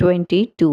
22।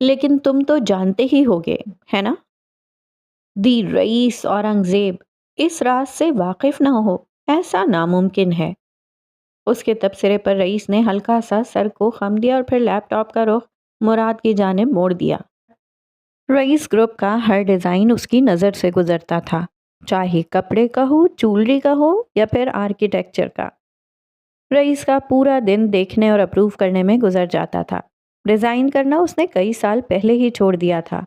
لیکن تم تو جانتے ہی ہوگے، ہے نا؟ دی رئیس اورنگزیب اس راز سے واقف نہ ہو، ایسا ناممکن ہے۔ اس کے تبصرے پر رئیس نے ہلکا سا سر کو خم دیا اور پھر لیپ ٹاپ کا رخ مراد کی جانب موڑ دیا۔ رئیس گروپ کا ہر ڈیزائن اس کی نظر سے گزرتا تھا، چاہے کپڑے کا ہو، جولری کا ہو یا پھر آرکیٹیکچر کا۔ رئیس کا پورا دن دیکھنے اور اپروو کرنے میں گزر جاتا تھا۔ ڈیزائن کرنا اس نے کئی سال پہلے ہی چھوڑ دیا تھا،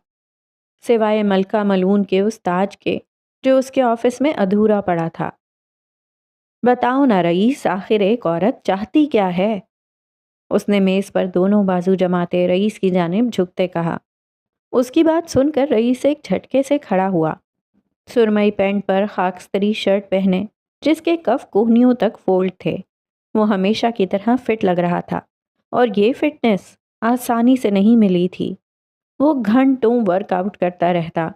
سوائے ملکہ ملعون کے اس تاج کے جو اس کے آفس میں ادھورا پڑا تھا۔ بتاؤ نا رئیس، آخر ایک عورت چاہتی کیا ہے؟ اس نے میز پر دونوں بازو جماتے رئیس کی جانب جھکتے کہا۔ اس کی بات سن کر رئیس ایک جھٹکے سے کھڑا ہوا، سرمئی پینٹ پر خاکستری شرٹ پہنے جس کے کف کوہنیوں تک فولڈ تھے۔ وہ ہمیشہ کی طرح فٹ لگ رہا تھا، اور یہ فٹنس آسانی سے نہیں ملی تھی۔ وہ گھنٹوں ورک آؤٹ کرتا رہتا،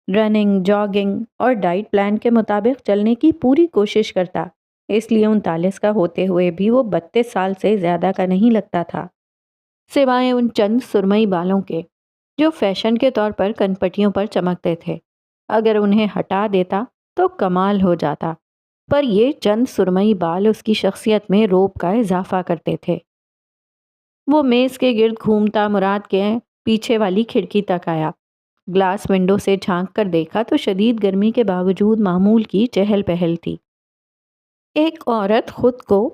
رننگ، جاگنگ اور ڈائٹ پلان کے مطابق چلنے کی پوری کوشش کرتا، اس لیے 39 کا ہوتے ہوئے بھی وہ 32 سال سے زیادہ کا نہیں لگتا تھا، سوائے ان چند سرمئی بالوں کے جو فیشن کے طور پر کنپٹیوں پر چمکتے تھے۔ اگر انہیں ہٹا دیتا تو کمال ہو جاتا، پر یہ چند سرمئی بال اس کی شخصیت میں روب کا اضافہ کرتے تھے۔ وہ میز کے گرد گھومتا مراد کے پیچھے والی کھڑکی تک آیا۔ گلاس ونڈو سے جھانک کر دیکھا تو شدید گرمی کے باوجود معمول کی چہل پہل تھی۔ ایک عورت خود کو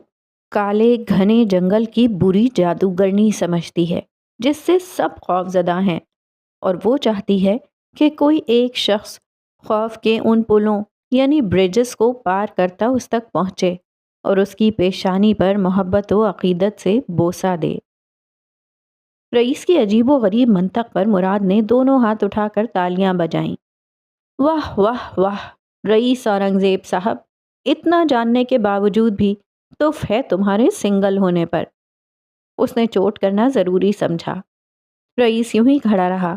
کالے گھنے جنگل کی بری جادوگرنی سمجھتی ہے جس سے سب خوف زدہ ہیں، اور وہ چاہتی ہے کہ کوئی ایک شخص خوف کے ان پلوں یعنی برجز کو پار کرتا اس تک پہنچے اور اس کی پیشانی پر محبت و عقیدت سے بوسہ دے۔ رئیس کی عجیب و غریب منطق پر مراد نے دونوں ہاتھ اٹھا کر تالیاں بجائیں۔ واہ واہ واہ، رئیس اورنگزیب صاحب، اتنا جاننے کے باوجود بھی تف ہے تمہارے سنگل ہونے پر۔ اس نے چوٹ کرنا ضروری سمجھا۔ رئیس یوں ہی کھڑا رہا،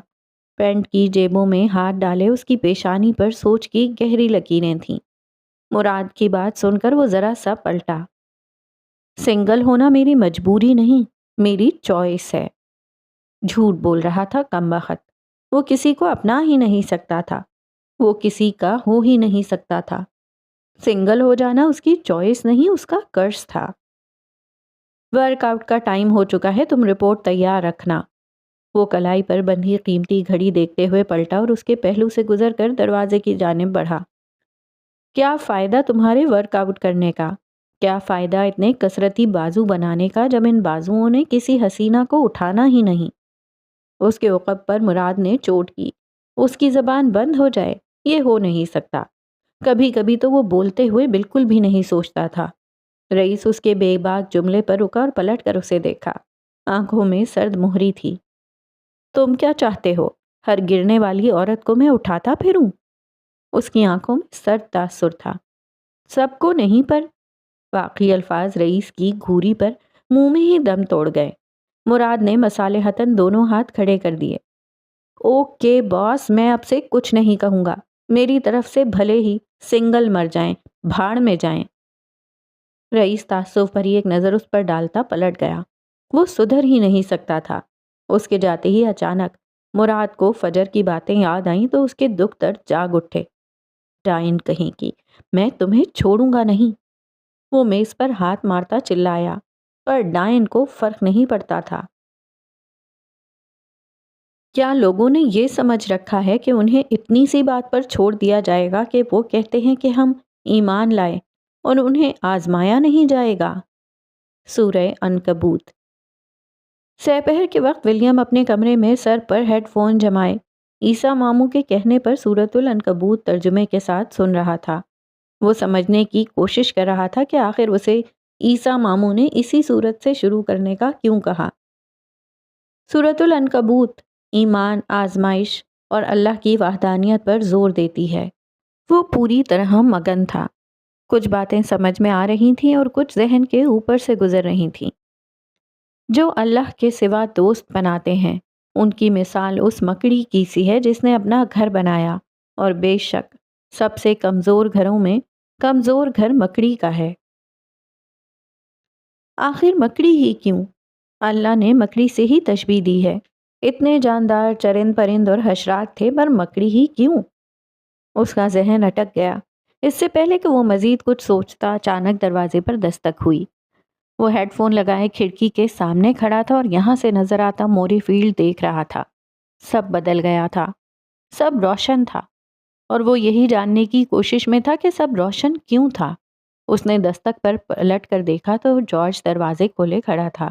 پینٹ کی جیبوں میں ہاتھ ڈالے، اس کی پیشانی پر سوچ کی گہری لکیریں تھیں۔ مراد کی بات سن کر وہ ذرا سا پلٹا۔ سنگل ہونا میری مجبوری نہیں، میری چوائس ہے۔ جھوٹ بول رہا تھا کمبخت، وہ کسی کو اپنا ہی نہیں سکتا تھا، وہ کسی کا ہو ہی نہیں سکتا تھا۔ سنگل ہو جانا اس کی چوائس نہیں، اس کا کرس تھا۔ ورک آؤٹ کا ٹائم ہو چکا ہے، تم رپورٹ تیار رکھنا۔ وہ کلائی پر بندھی قیمتی گھڑی دیکھتے ہوئے پلٹا اور اس کے پہلو سے گزر کر دروازے کی جانب بڑھا۔ کیا فائدہ تمہارے ورک آؤٹ کرنے کا؟ کیا فائدہ اتنے کثرتی بازو بنانے کا جب ان بازوؤں نے کسی حسینہ کو اٹھانا ہی نہیں؟ اس کے عقب پر مراد نے چوٹ کی۔ اس کی زبان بند ہو جائے، یہ ہو نہیں سکتا۔ کبھی کبھی تو وہ بولتے ہوئے بالکل بھی نہیں سوچتا تھا۔ رئیس اس کے بے باک جملے پر رکا اور پلٹ کر اسے دیکھا۔ آنکھوں میں سرد مہری تھی۔ تم کیا چاہتے ہو؟ ہر گرنے والی عورت کو میں اٹھاتا پھروں؟ اس کی آنکھوں میں سرد تاثر تھا۔ سب کو نہیں، پر باقی الفاظ رئیس کی گھوری پر منہ میں ہی دم توڑ گئے۔ مراد نے مصالحتاً دونوں ہاتھ کھڑے کر دیے۔ اوکے باس، میں اب سے کچھ نہیں کہوں گا۔ میری طرف سے بھلے ہی سنگل مر جائیں، بھاڑ میں جائیں۔ رئیس تعصب بھری ایک نظر اس پر ڈالتا پلٹ گیا۔ وہ سدھر ہی نہیں سکتا تھا۔ اس کے جاتے ہی اچانک مراد کو فجر کی باتیں یاد آئیں تو اس کے دکھ درد جاگ اٹھے۔ ڈائن کہیں کی، میں تمہیں چھوڑوں گا نہیں۔ وہ میز پر ہاتھ مارتا چلایا، پر ڈائن کو فرق نہیں پڑتا تھا۔ کیا لوگوں نے یہ سمجھ رکھا ہے کہ انہیں اتنی سی بات پر چھوڑ دیا جائے گا کہ وہ کہتے ہیں کہ ہم ایمان لائے اور انہیں آزمایا نہیں جائے گا؟ سورہ عنکبوت۔ سپہر کے وقت ولیم اپنے کمرے میں سر پر ہیڈ فون جمائے عیسیٰ ماموں کے کہنے پر سورۃ العنکبوت ترجمے کے ساتھ سن رہا تھا۔ وہ سمجھنے کی کوشش کر رہا تھا کہ آخر اسے عیسیٰ ماموں نے اسی صورت سے شروع کرنے کا کیوں کہا۔ سورۃ العنکبوت ایمان، آزمائش اور اللہ کی وحدانیت پر زور دیتی ہے۔ وہ پوری طرح مگن تھا۔ کچھ باتیں سمجھ میں آ رہی تھیں اور کچھ ذہن کے اوپر سے گزر رہی تھیں۔ جو اللہ کے سوا دوست بناتے ہیں، ان کی مثال اس مکڑی کی سی ہے جس نے اپنا گھر بنایا، اور بے شک سب سے کمزور گھروں میں کمزور گھر مکڑی کا ہے۔ آخر مکڑی ہی کیوں؟ اللہ نے مکڑی سے ہی تشبیہ دی ہے۔ اتنے جاندار چرند پرند اور حشرات تھے، پر مکڑی ہی کیوں؟ اس کا ذہن اٹک گیا۔ اس سے پہلے کہ وہ مزید کچھ سوچتا، اچانک دروازے پر دستک ہوئی۔ وہ ہیڈ فون لگائے کھڑکی کے سامنے کھڑا تھا اور یہاں سے نظر آتا موری فیلڈ دیکھ رہا تھا۔ سب بدل گیا تھا، سب روشن تھا، اور وہ یہی جاننے کی کوشش میں تھا کہ سب روشن کیوں تھا۔ اس نے دستک پر پلٹ کر دیکھا تو جارج دروازے کھولے کھڑا تھا،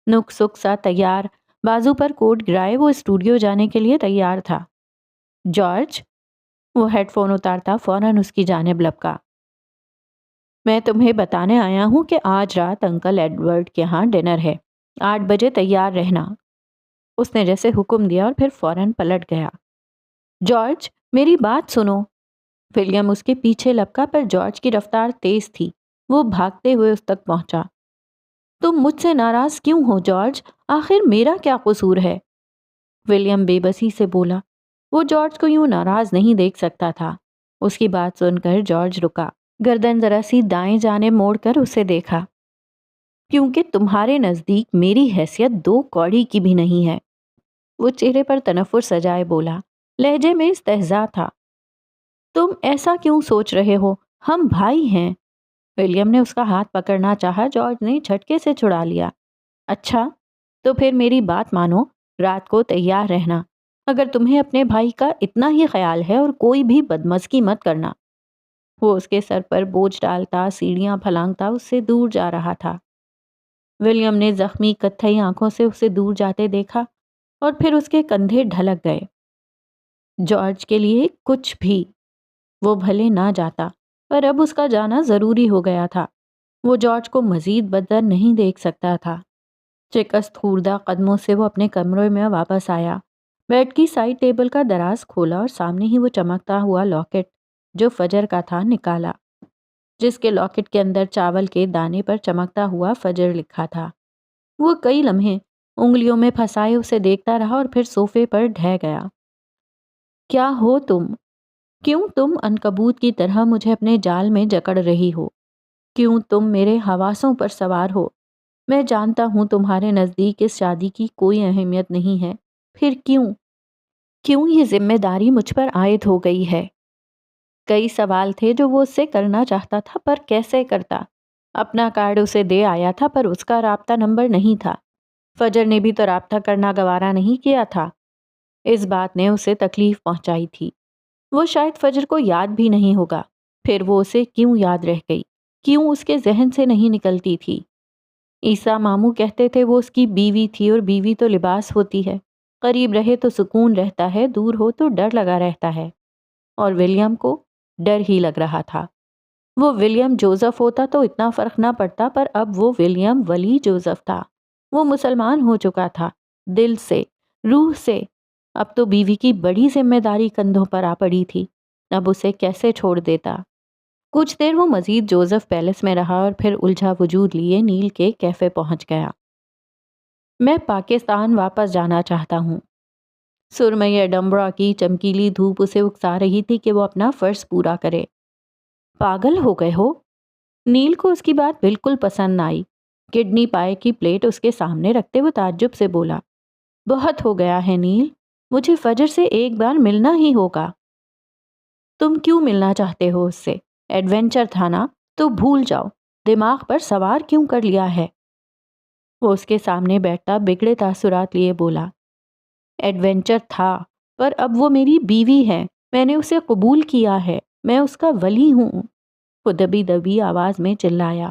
نک سک سا تیار، بازو پر کوٹ گرائے وہ اسٹوڈیو جانے کے لیے تیار تھا۔ جارج، وہ ہیڈ فون اتارتا فوراً اس کی جانب لپکا۔ میں تمہیں بتانے آیا ہوں کہ آج رات انکل ایڈورڈ کے ہاں ڈنر ہے، 8 بجے تیار رہنا۔ اس نے جیسے حکم دیا اور پھر فوراً پلٹ گیا۔ جارج، میری بات سنو۔ ولیم اس کے پیچھے لپکا، پر جارج کی رفتار تیز تھی، وہ بھاگتے ہوئے اس تک پہنچا۔ تم مجھ سے ناراض کیوں ہو جارج؟ آخر میرا کیا قصور ہے؟ ولیم بے بسی سے بولا۔ وہ جارج کو یوں ناراض نہیں دیکھ سکتا تھا۔ اس کی بات سن کر جارج رکا، گردن ذرا سی دائیں جانب موڑ کر اسے دیکھا۔ کیونکہ تمہارے نزدیک میری حیثیت 2 کوڑی کی بھی نہیں ہے۔ وہ چہرے پر تنفر سجائے بولا، لہجے میں استہزاء تھا۔ تم ایسا کیوں سوچ رہے ہو؟ ہم بھائی ہیں۔ ولیم نے اس کا ہاتھ پکڑنا چاہا، جارج نے جھٹکے سے چھڑا لیا۔ اچھا، تو پھر میری بات مانو، رات کو تیار رہنا۔ اگر تمہیں اپنے بھائی کا اتنا ہی خیال ہے، اور کوئی بھی بدمزگی مت کرنا۔ وہ اس کے سر پر بوجھ ڈالتا، سیڑھیاں پھلانگتا اس سے دور جا رہا تھا۔ ولیم نے زخمی کتھئی آنکھوں سے اسے دور جاتے دیکھا اور پھر اس کے کندھے ڈھلک گئے۔ جارج کے لیے کچھ بھی، وہ بھلے نہ جاتا، پر اب اس کا جانا ضروری ہو گیا تھا۔ وہ جارج کو مزید بدتر نہیں دیکھ سکتا تھا۔ شکست خوردہ قدموں سے وہ اپنے کمرے میں واپس آیا، بیڈ کی سائڈ ٹیبل کا دراز کھولا اور سامنے ہی وہ چمکتا ہوا لاکٹ جو فجر کا تھا نکالا، جس کے لاکٹ کے اندر چاول کے دانے پر چمکتا ہوا فجر لکھا تھا۔ وہ کئی لمحے انگلیوں میں پھنسائے اسے دیکھتا رہا اور پھر صوفے پر ڈھہ گیا۔ کیا ہو تم؟ کیوں تم عنکبوت کی طرح مجھے اپنے جال میں جکڑ رہی ہو؟ کیوں تم میرے حواسوں پر سوار ہو؟ میں جانتا ہوں تمہارے نزدیک اس شادی کی کوئی اہمیت نہیں ہے، پھر کیوں یہ ذمہ داری مجھ پر عائد ہو گئی ہے؟ کئی سوال تھے جو وہ اس سے کرنا چاہتا تھا، پر کیسے کرتا؟ اپنا کارڈ اسے دے آیا تھا، پر اس کا رابطہ نمبر نہیں تھا۔ فجر نے بھی تو رابطہ کرنا گوارا نہیں کیا تھا۔ اس بات نے اسے تکلیف پہنچائی تھی۔ وہ شاید فجر کو یاد بھی نہیں ہوگا، پھر وہ اسے کیوں یاد رہ گئی؟ کیوں اس کے ذہن سے نہیں نکلتی تھی؟ عیسیٰ ماموں کہتے تھے وہ اس کی بیوی تھی، اور بیوی تو لباس ہوتی ہے، قریب رہے تو سکون رہتا ہے، دور ہو تو ڈر لگا رہتا ہے۔ اور ولیم کو ڈر ہی لگ رہا تھا۔ وہ ولیم جوزف ہوتا تو اتنا فرق نہ پڑتا، پر اب وہ ولیم ولی جوزف تھا۔ وہ مسلمان ہو چکا تھا، دل سے، روح سے۔ اب تو بیوی کی بڑی ذمہ داری کندھوں پر آ پڑی تھی، اب اسے کیسے چھوڑ دیتا؟ کچھ دیر وہ مزید جوزف پیلس میں رہا اور پھر الجھا وجود لیے نیل کے کیفے پہنچ گیا۔ میں پاکستان واپس جانا چاہتا ہوں۔ سرمئی ایڈمبرا کی چمکیلی دھوپ اسے اکسا رہی تھی کہ وہ اپنا فرض پورا کرے۔ پاگل ہو گئے ہو؟ نیل کو اس کی بات بالکل پسند نہ آئی۔ کڈنی پائے کی پلیٹ اس کے سامنے رکھتے وہ تعجب سے بولا، بہت ہو گیا ہے نیل، مجھے فجر سے ایک بار ملنا ہی ہوگا۔ تم کیوں ملنا چاہتے ہو اس سے؟ ایڈونچر تھا نا، تو بھول جاؤ، دماغ پر سوار کیوں کر لیا ہے؟ وہ اس کے سامنے بیٹھتا بگڑے تاثرات لیے بولا، ایڈونچر تھا، پر اب وہ میری بیوی ہے، میں نے اسے قبول کیا ہے، میں اس کا ولی ہوں۔ وہ دبی دبی آواز میں چلایا۔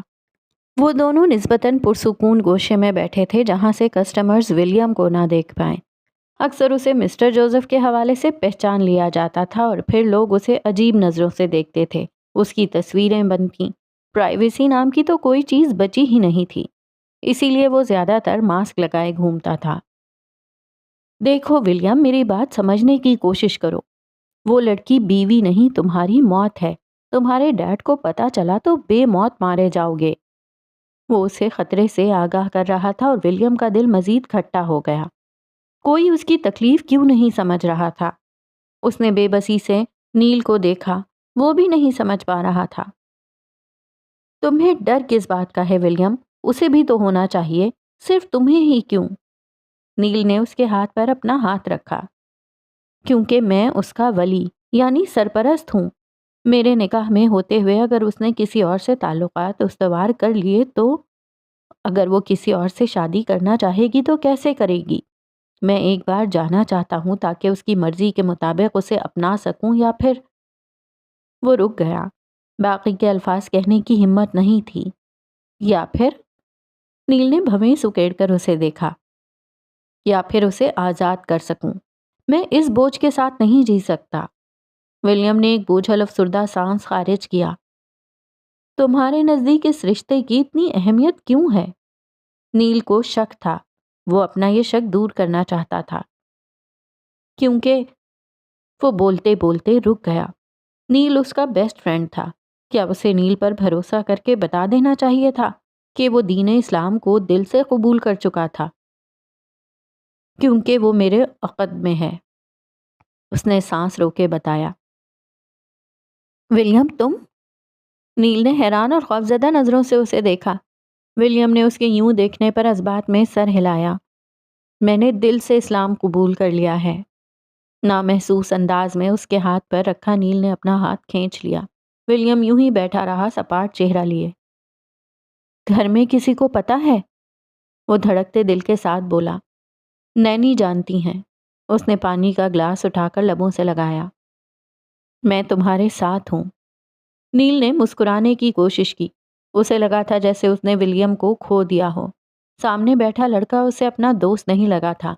وہ دونوں نسبتاً پرسکون گوشے میں بیٹھے تھے، جہاں سے کسٹمرز ولیم کو نہ دیکھ پائیں۔ اکثر اسے مسٹر جوزف کے حوالے سے پہچان لیا جاتا تھا، اور پھر لوگ اسے عجیب نظروں سے دیکھتے تھے۔ اس کی تصویریں بند تھیں، پرائیویسی نام کی تو کوئی چیز بچی ہی نہیں تھی، اسی لیے وہ زیادہ تر ماسک لگائے گھومتا تھا۔ دیکھو ولیم، میری بات سمجھنے کی کوشش کرو۔ وہ لڑکی بیوی نہیں، تمہاری موت ہے۔ تمہارے ڈیڈ کو پتا چلا تو بے موت مارے جاؤ گے۔ وہ اسے خطرے سے آگاہ کر رہا تھا، اور ولیم کا دل مزید کھٹا ہو گیا۔ کوئی اس کی تکلیف کیوں نہیں سمجھ رہا تھا؟ اس نے بے بسی سے نیل کو دیکھا، وہ بھی نہیں سمجھ پا رہا تھا۔ تمہیں ڈر کس بات کا ہے ولیم؟ اسے بھی تو ہونا چاہیے، صرف تمہیں ہی کیوں؟ نیل نے اس کے ہاتھ پر اپنا ہاتھ رکھا۔ کیونکہ میں اس کا ولی یعنی سرپرست ہوں۔ میرے نکاح میں ہوتے ہوئے اگر اس نے کسی اور سے تعلقات استوار کر لیے تو اگر وہ کسی اور سے شادی کرنا چاہے گی تو کیسے کرے گی؟ میں ایک بار جانا چاہتا ہوں تاکہ اس کی مرضی کے مطابق اسے اپنا سکوں، یا پھر… وہ رک گیا۔ باقی کے الفاظ کہنے کی ہمت نہیں تھی۔ یا پھر… نیل نے بھویں سکیڑ کر اسے دیکھا۔ یا پھر اسے آزاد کر سکوں۔ میں اس بوجھ کے ساتھ نہیں جی سکتا۔ ولیم نے ایک بوجھل افسردہ سانس خارج کیا۔ تمہارے نزدیک اس رشتے کی اتنی اہمیت کیوں ہے؟ نیل کو شک تھا۔ وہ اپنا یہ شک دور کرنا چاہتا تھا۔ کیونکہ… وہ بولتے بولتے رک گیا۔ نیل اس کا بیسٹ فرینڈ تھا۔ کیا اسے نیل پر بھروسہ کر کے بتا دینا چاہیے تھا کہ وہ دین اسلام کو دل سے قبول کر چکا تھا؟ کیونکہ وہ میرے عقد میں ہے، اس نے سانس روکے بتایا۔ ولیم تم؟ نیل نے حیران اور خوفزدہ نظروں سے اسے دیکھا۔ ولیم نے اس کے یوں دیکھنے پر اثبات میں سر ہلایا۔ میں نے دل سے اسلام قبول کر لیا ہے۔ نامحسوس انداز میں اس کے ہاتھ پر رکھا نیل نے اپنا ہاتھ کھینچ لیا۔ ولیم یوں ہی بیٹھا رہا سپاٹ چہرہ لیے۔ گھر میں کسی کو پتہ ہے؟ وہ دھڑکتے دل کے ساتھ بولا۔ نینی جانتی ہیں۔ اس نے پانی کا گلاس اٹھا کر لبوں سے لگایا۔ میں تمہارے ساتھ ہوں۔ نیل نے مسکرانے کی کوشش کی۔ اسے لگا تھا جیسے اس نے ولیم کو کھو دیا ہو۔ سامنے بیٹھا لڑکا اسے اپنا دوست نہیں لگا تھا،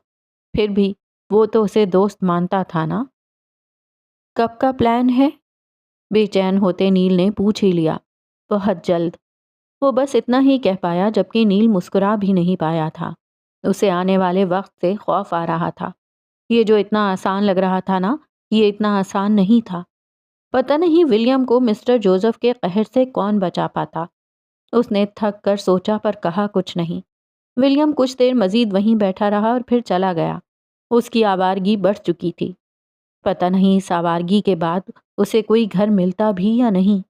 پھر بھی وہ تو اسے دوست مانتا تھا نا۔ کب کا پلان ہے؟ بے چین ہوتے نیل نے پوچھ ہی لیا۔ بہت جلد۔ وہ بس اتنا ہی کہہ پایا جبکہ نیل مسکرا بھی نہیں پایا تھا۔ اسے آنے والے وقت سے خوف آ رہا تھا۔ یہ جو اتنا آسان لگ رہا تھا نا، یہ اتنا آسان نہیں تھا۔ پتہ نہیں ولیم کو مسٹر جوزف کے قہر سے کون بچا پاتا۔ اس نے تھک کر سوچا پر کہا کچھ نہیں۔ ولیم کچھ دیر مزید وہیں بیٹھا رہا اور پھر چلا گیا۔ اس کی آوارگی بڑھ چکی تھی۔ پتہ نہیں اس آوارگی کے بعد اسے کوئی گھر ملتا بھی یا نہیں۔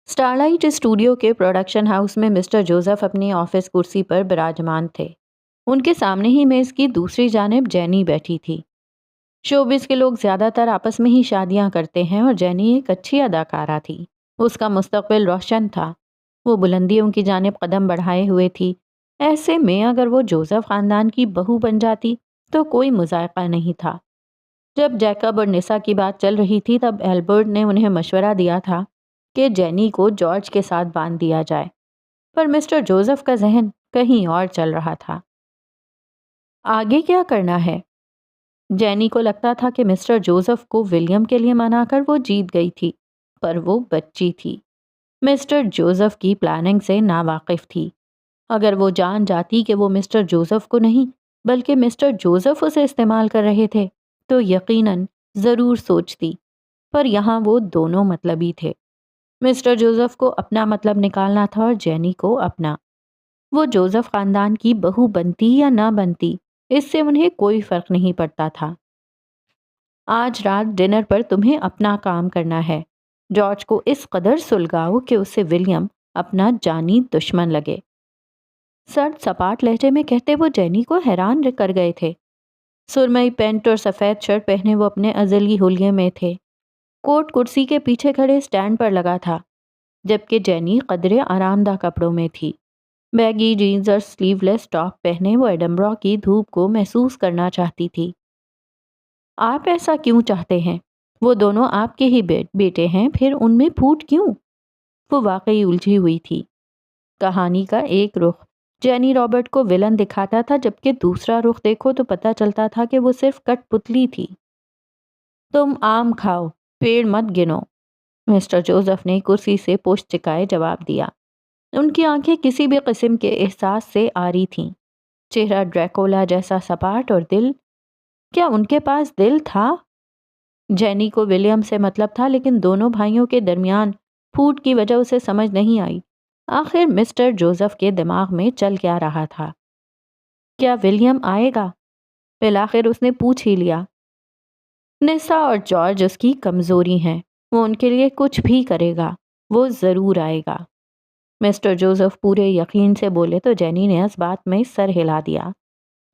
اسٹار لائٹ اسٹوڈیو کے پروڈکشن ہاؤس میں مسٹر جوزف اپنی آفس کرسی پر براجمان تھے۔ ان کے سامنے ہی میز کی دوسری جانب جینی بیٹھی تھی۔ شوبز کے لوگ زیادہ تر آپس میں ہی شادیاں کرتے ہیں اور جینی ایک اچھی اداکارہ تھی۔ اس کا مستقبل روشن تھا۔ وہ بلندیوں کی جانب قدم بڑھائے ہوئے تھی۔ ایسے میں اگر وہ جوزف خاندان کی بہو بن جاتی تو کوئی مذائقہ نہیں تھا۔ جب جیکب اور نسا کی بات چل رہی تھی تب ایلبرٹ نے انہیں مشورہ دیا تھا کہ جینی کو جارج کے ساتھ باندھ دیا جائے، پر مسٹر جوزف کا ذہن کہیں اور چل رہا تھا۔ آگے کیا کرنا ہے؟ جینی کو لگتا تھا کہ مسٹر جوزف کو ولیم کے لیے منا کر وہ جیت گئی تھی، پر وہ بچی تھی۔ مسٹر جوزف کی پلاننگ سے ناواقف تھی۔ اگر وہ جان جاتی کہ وہ مسٹر جوزف کو نہیں بلکہ مسٹر جوزف اسے استعمال کر رہے تھے تو یقیناً ضرور سوچتی، پر یہاں وہ دونوں مطلبی تھے۔ مسٹر جوزف کو اپنا مطلب نکالنا تھا اور جینی کو اپنا۔ وہ جوزف خاندان کی بہو بنتی یا نہ بنتی اس سے انہیں کوئی فرق نہیں پڑتا تھا۔ آج رات ڈنر پر تمہیں اپنا کام کرنا ہے۔ جارج کو اس قدر سلگاؤ کہ اسے ولیم اپنا جانی دشمن لگے۔ سرد سپاٹ لہجے میں کہتے وہ جینی کو حیران کر گئے تھے۔ سرمئی پینٹ اور سفید شرٹ پہنے وہ اپنے ازلی حلیے میں تھے۔ کوٹ کرسی کے پیچھے کھڑے سٹینڈ پر لگا تھا، جبکہ جینی قدرے آرام دہ کپڑوں میں تھی۔ بیگی جینز اور سلیو لیس ٹاپ پہنے وہ ایڈنبرا کی دھوپ کو محسوس کرنا چاہتی تھی۔ آپ ایسا کیوں چاہتے ہیں؟ وہ دونوں آپ کے ہی بیٹے ہیں، پھر ان میں پھوٹ کیوں؟ وہ واقعی الجھی ہوئی تھی۔ کہانی کا ایک رخ جینی رابرٹ کو ولن دکھاتا تھا، جبکہ دوسرا رخ دیکھو تو پتہ چلتا تھا کہ وہ صرف کٹ پتلی تھی۔ تم آم کھاؤ، پیڑ مت گنو، مسٹر جوزف نے کرسی سے پشت چکائے جواب دیا۔ ان کی آنکھیں کسی بھی قسم کے احساس سے آری تھیں۔ چہرہ ڈریکولا جیسا سپاٹ اور دل، کیا ان کے پاس دل تھا؟ جینی کو ولیم سے مطلب تھا، لیکن دونوں بھائیوں کے درمیان پھوٹ کی وجہ اسے سمجھ نہیں آئی۔ آخر مسٹر جوزف کے دماغ میں چل کیا رہا تھا؟ کیا ولیم آئے گا؟ بالآخر اس نے پوچھ ہی لیا۔ نسا اور جارج اس کی کمزوری ہیں، وہ ان کے لیے کچھ بھی کرے گا، وہ ضرور آئے گا۔ مسٹر جوزف پورے یقین سے بولے تو جینی نے اس بات میں سر ہلا دیا۔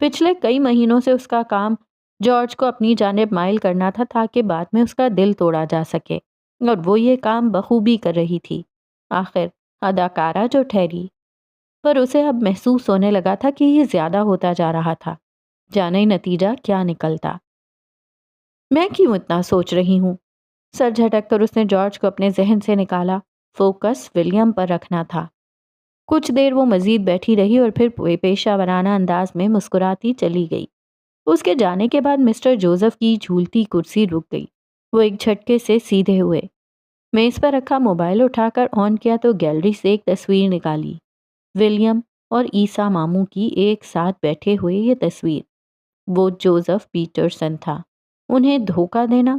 پچھلے کئی مہینوں سے اس کا کام جارج کو اپنی جانب مائل کرنا تھا تاکہ بعد میں اس کا دل توڑا جا سکے، اور وہ یہ کام بخوبی کر رہی تھی، آخر اداکارہ جو ٹھہری۔ پر اسے اب محسوس ہونے لگا تھا کہ یہ زیادہ ہوتا جا رہا تھا، جانے نتیجہ کیا نکلتا۔ میں کیوں اتنا سوچ رہی ہوں؟ سر جھٹک کر اس نے جارج کو اپنے ذہن سے نکالا۔ فوکس ولیم پر رکھنا تھا۔ کچھ دیر وہ مزید بیٹھی رہی اور پھر پیشہ ورانہ انداز میں مسکراتی چلی گئی۔ اس کے جانے کے بعد مسٹر جوزف کی جھولتی کرسی رک گئی۔ وہ ایک جھٹکے سے سیدھے ہوئے، میز پر رکھا موبائل اٹھا کر آن کیا تو گیلری سے ایک تصویر نکالی۔ ولیم اور عیسیٰ ماموں کی ایک ساتھ بیٹھے ہوئے یہ تصویر۔ وہ جوزف پیٹرسن تھا۔ انہیں دھوکہ دینا،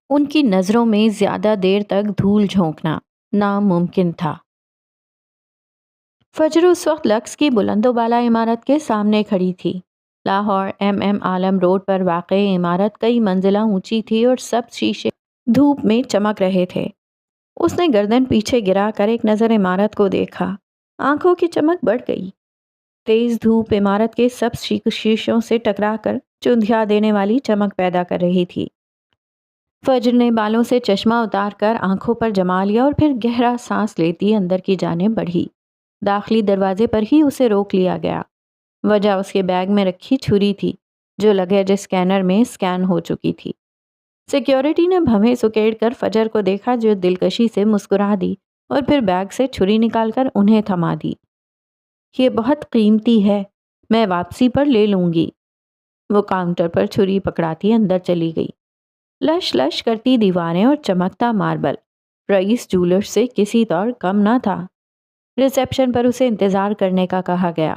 ان کی نظروں میں زیادہ دیر تک دھول جھونکنا ناممکن تھا۔ فجر اس وقت لکس کی بلند و بالا عمارت کے سامنے کھڑی تھی۔ لاہور ایم عالم روڈ پر واقع عمارت کئی منزلہ اونچی تھی اور سب شیشے دھوپ میں چمک رہے تھے۔ اس نے گردن پیچھے گرا کر ایک نظر عمارت کو دیکھا۔ آنکھوں کی چمک بڑھ گئی۔ تیز دھوپ عمارت کے سب شیشوں سے ٹکرا کر چندھیا دینے والی چمک پیدا کر رہی تھی۔ فجر نے بالوں سے چشمہ اتار کر آنکھوں پر جما لیا اور پھر گہرا سانس لیتی اندر کی جانب بڑھی۔ داخلی دروازے پر ہی اسے روک لیا گیا۔ وجہ اس کے بیگ میں رکھی چھری تھی جو لگیج اسکینر میں اسکین ہو چکی تھی۔ سیکیورٹی نے بھویں سکیڑ کر فجر کو دیکھا جو دلکشی سے مسکرا دی اور پھر بیگ سے چھری نکال کر انہیں تھما دی۔ یہ بہت قیمتی ہے، میں واپسی پر لے لوں گی۔ وہ کاؤنٹر پر چھری پکڑاتی اندر چلی گئی۔ لش لش کرتی دیواریں اور چمکتا ماربل رئیس جولرز سے کسی طور کم نہ تھا۔ ریسیپشن پر اسے انتظار کرنے کا کہا گیا۔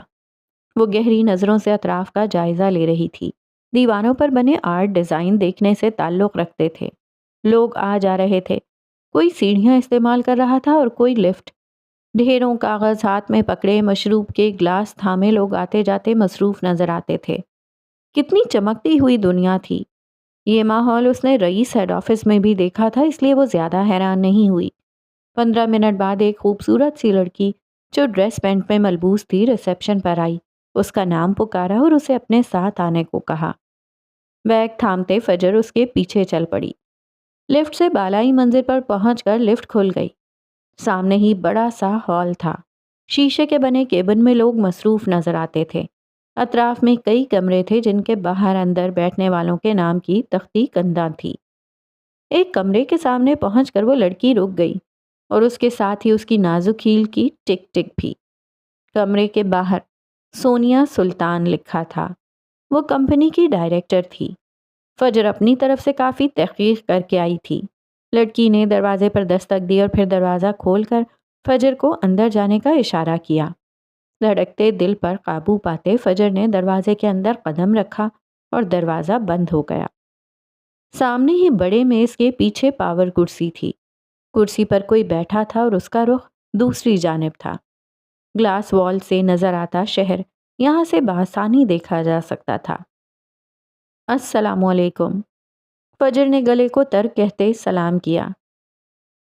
وہ گہری نظروں سے اطراف کا جائزہ لے رہی تھی۔ دیواروں پر بنے آرٹ ڈیزائن دیکھنے سے تعلق رکھتے تھے۔ لوگ آ جا رہے تھے، کوئی سیڑھیاں استعمال کر رہا تھا اور کوئی لفٹ۔ ڈھیروں کاغذ ہاتھ میں پکڑے، مشروب کے گلاس تھامے لوگ آتے جاتے مصروف نظر آتے تھے۔ کتنی چمکتی ہوئی دنیا تھی۔ یہ ماحول اس نے رئیس ہیڈ آفس میں بھی دیکھا تھا، اس لیے وہ زیادہ حیران نہیں ہوئی۔ 15 منٹ بعد ایک خوبصورت سی لڑکی جو ڈریس پینٹ میں ملبوس تھی ریسیپشن پر آئی۔ اس کا نام پکارا اور اسے اپنے ساتھ آنے کو کہا۔ بیگ تھامتے فجر اس کے پیچھے چل پڑی۔ لفٹ سے بالائی منزل پر پہنچ کر لفٹ کھل گئی۔ سامنے ہی بڑا سا ہال تھا۔ شیشے کے بنے کیبن میں لوگ مصروف نظر آتے تھے۔ اطراف میں کئی کمرے تھے جن کے باہر اندر بیٹھنے والوں کے نام کی تختی کندہ تھی۔ ایک کمرے کے سامنے پہنچ کر وہ لڑکی رک گئی اور اس کے ساتھ ہی اس کی نازک ہیل کی ٹک ٹک بھی۔ کمرے کے باہر سونیا سلطان لکھا تھا۔ وہ کمپنی کی ڈائریکٹر تھی۔ فجر اپنی طرف سے کافی تحقیق کر کے آئی تھی۔ لڑکی نے دروازے پر دستک دی اور پھر دروازہ کھول کر فجر کو اندر جانے کا اشارہ کیا۔ دھڑکتے دل پر قابو پاتے فجر نے دروازے کے اندر قدم رکھا اور دروازہ بند ہو گیا۔ سامنے ہی بڑے میز کے پیچھے پاور کرسی تھی۔ کرسی پر کوئی بیٹھا تھا اور اس کا رخ دوسری جانب تھا۔ گلاس وال سے نظر آتا شہر یہاں سے بآسانی دیکھا جا سکتا تھا۔ السلام علیکم، فجر نے گلے کو تر کہتے سلام کیا۔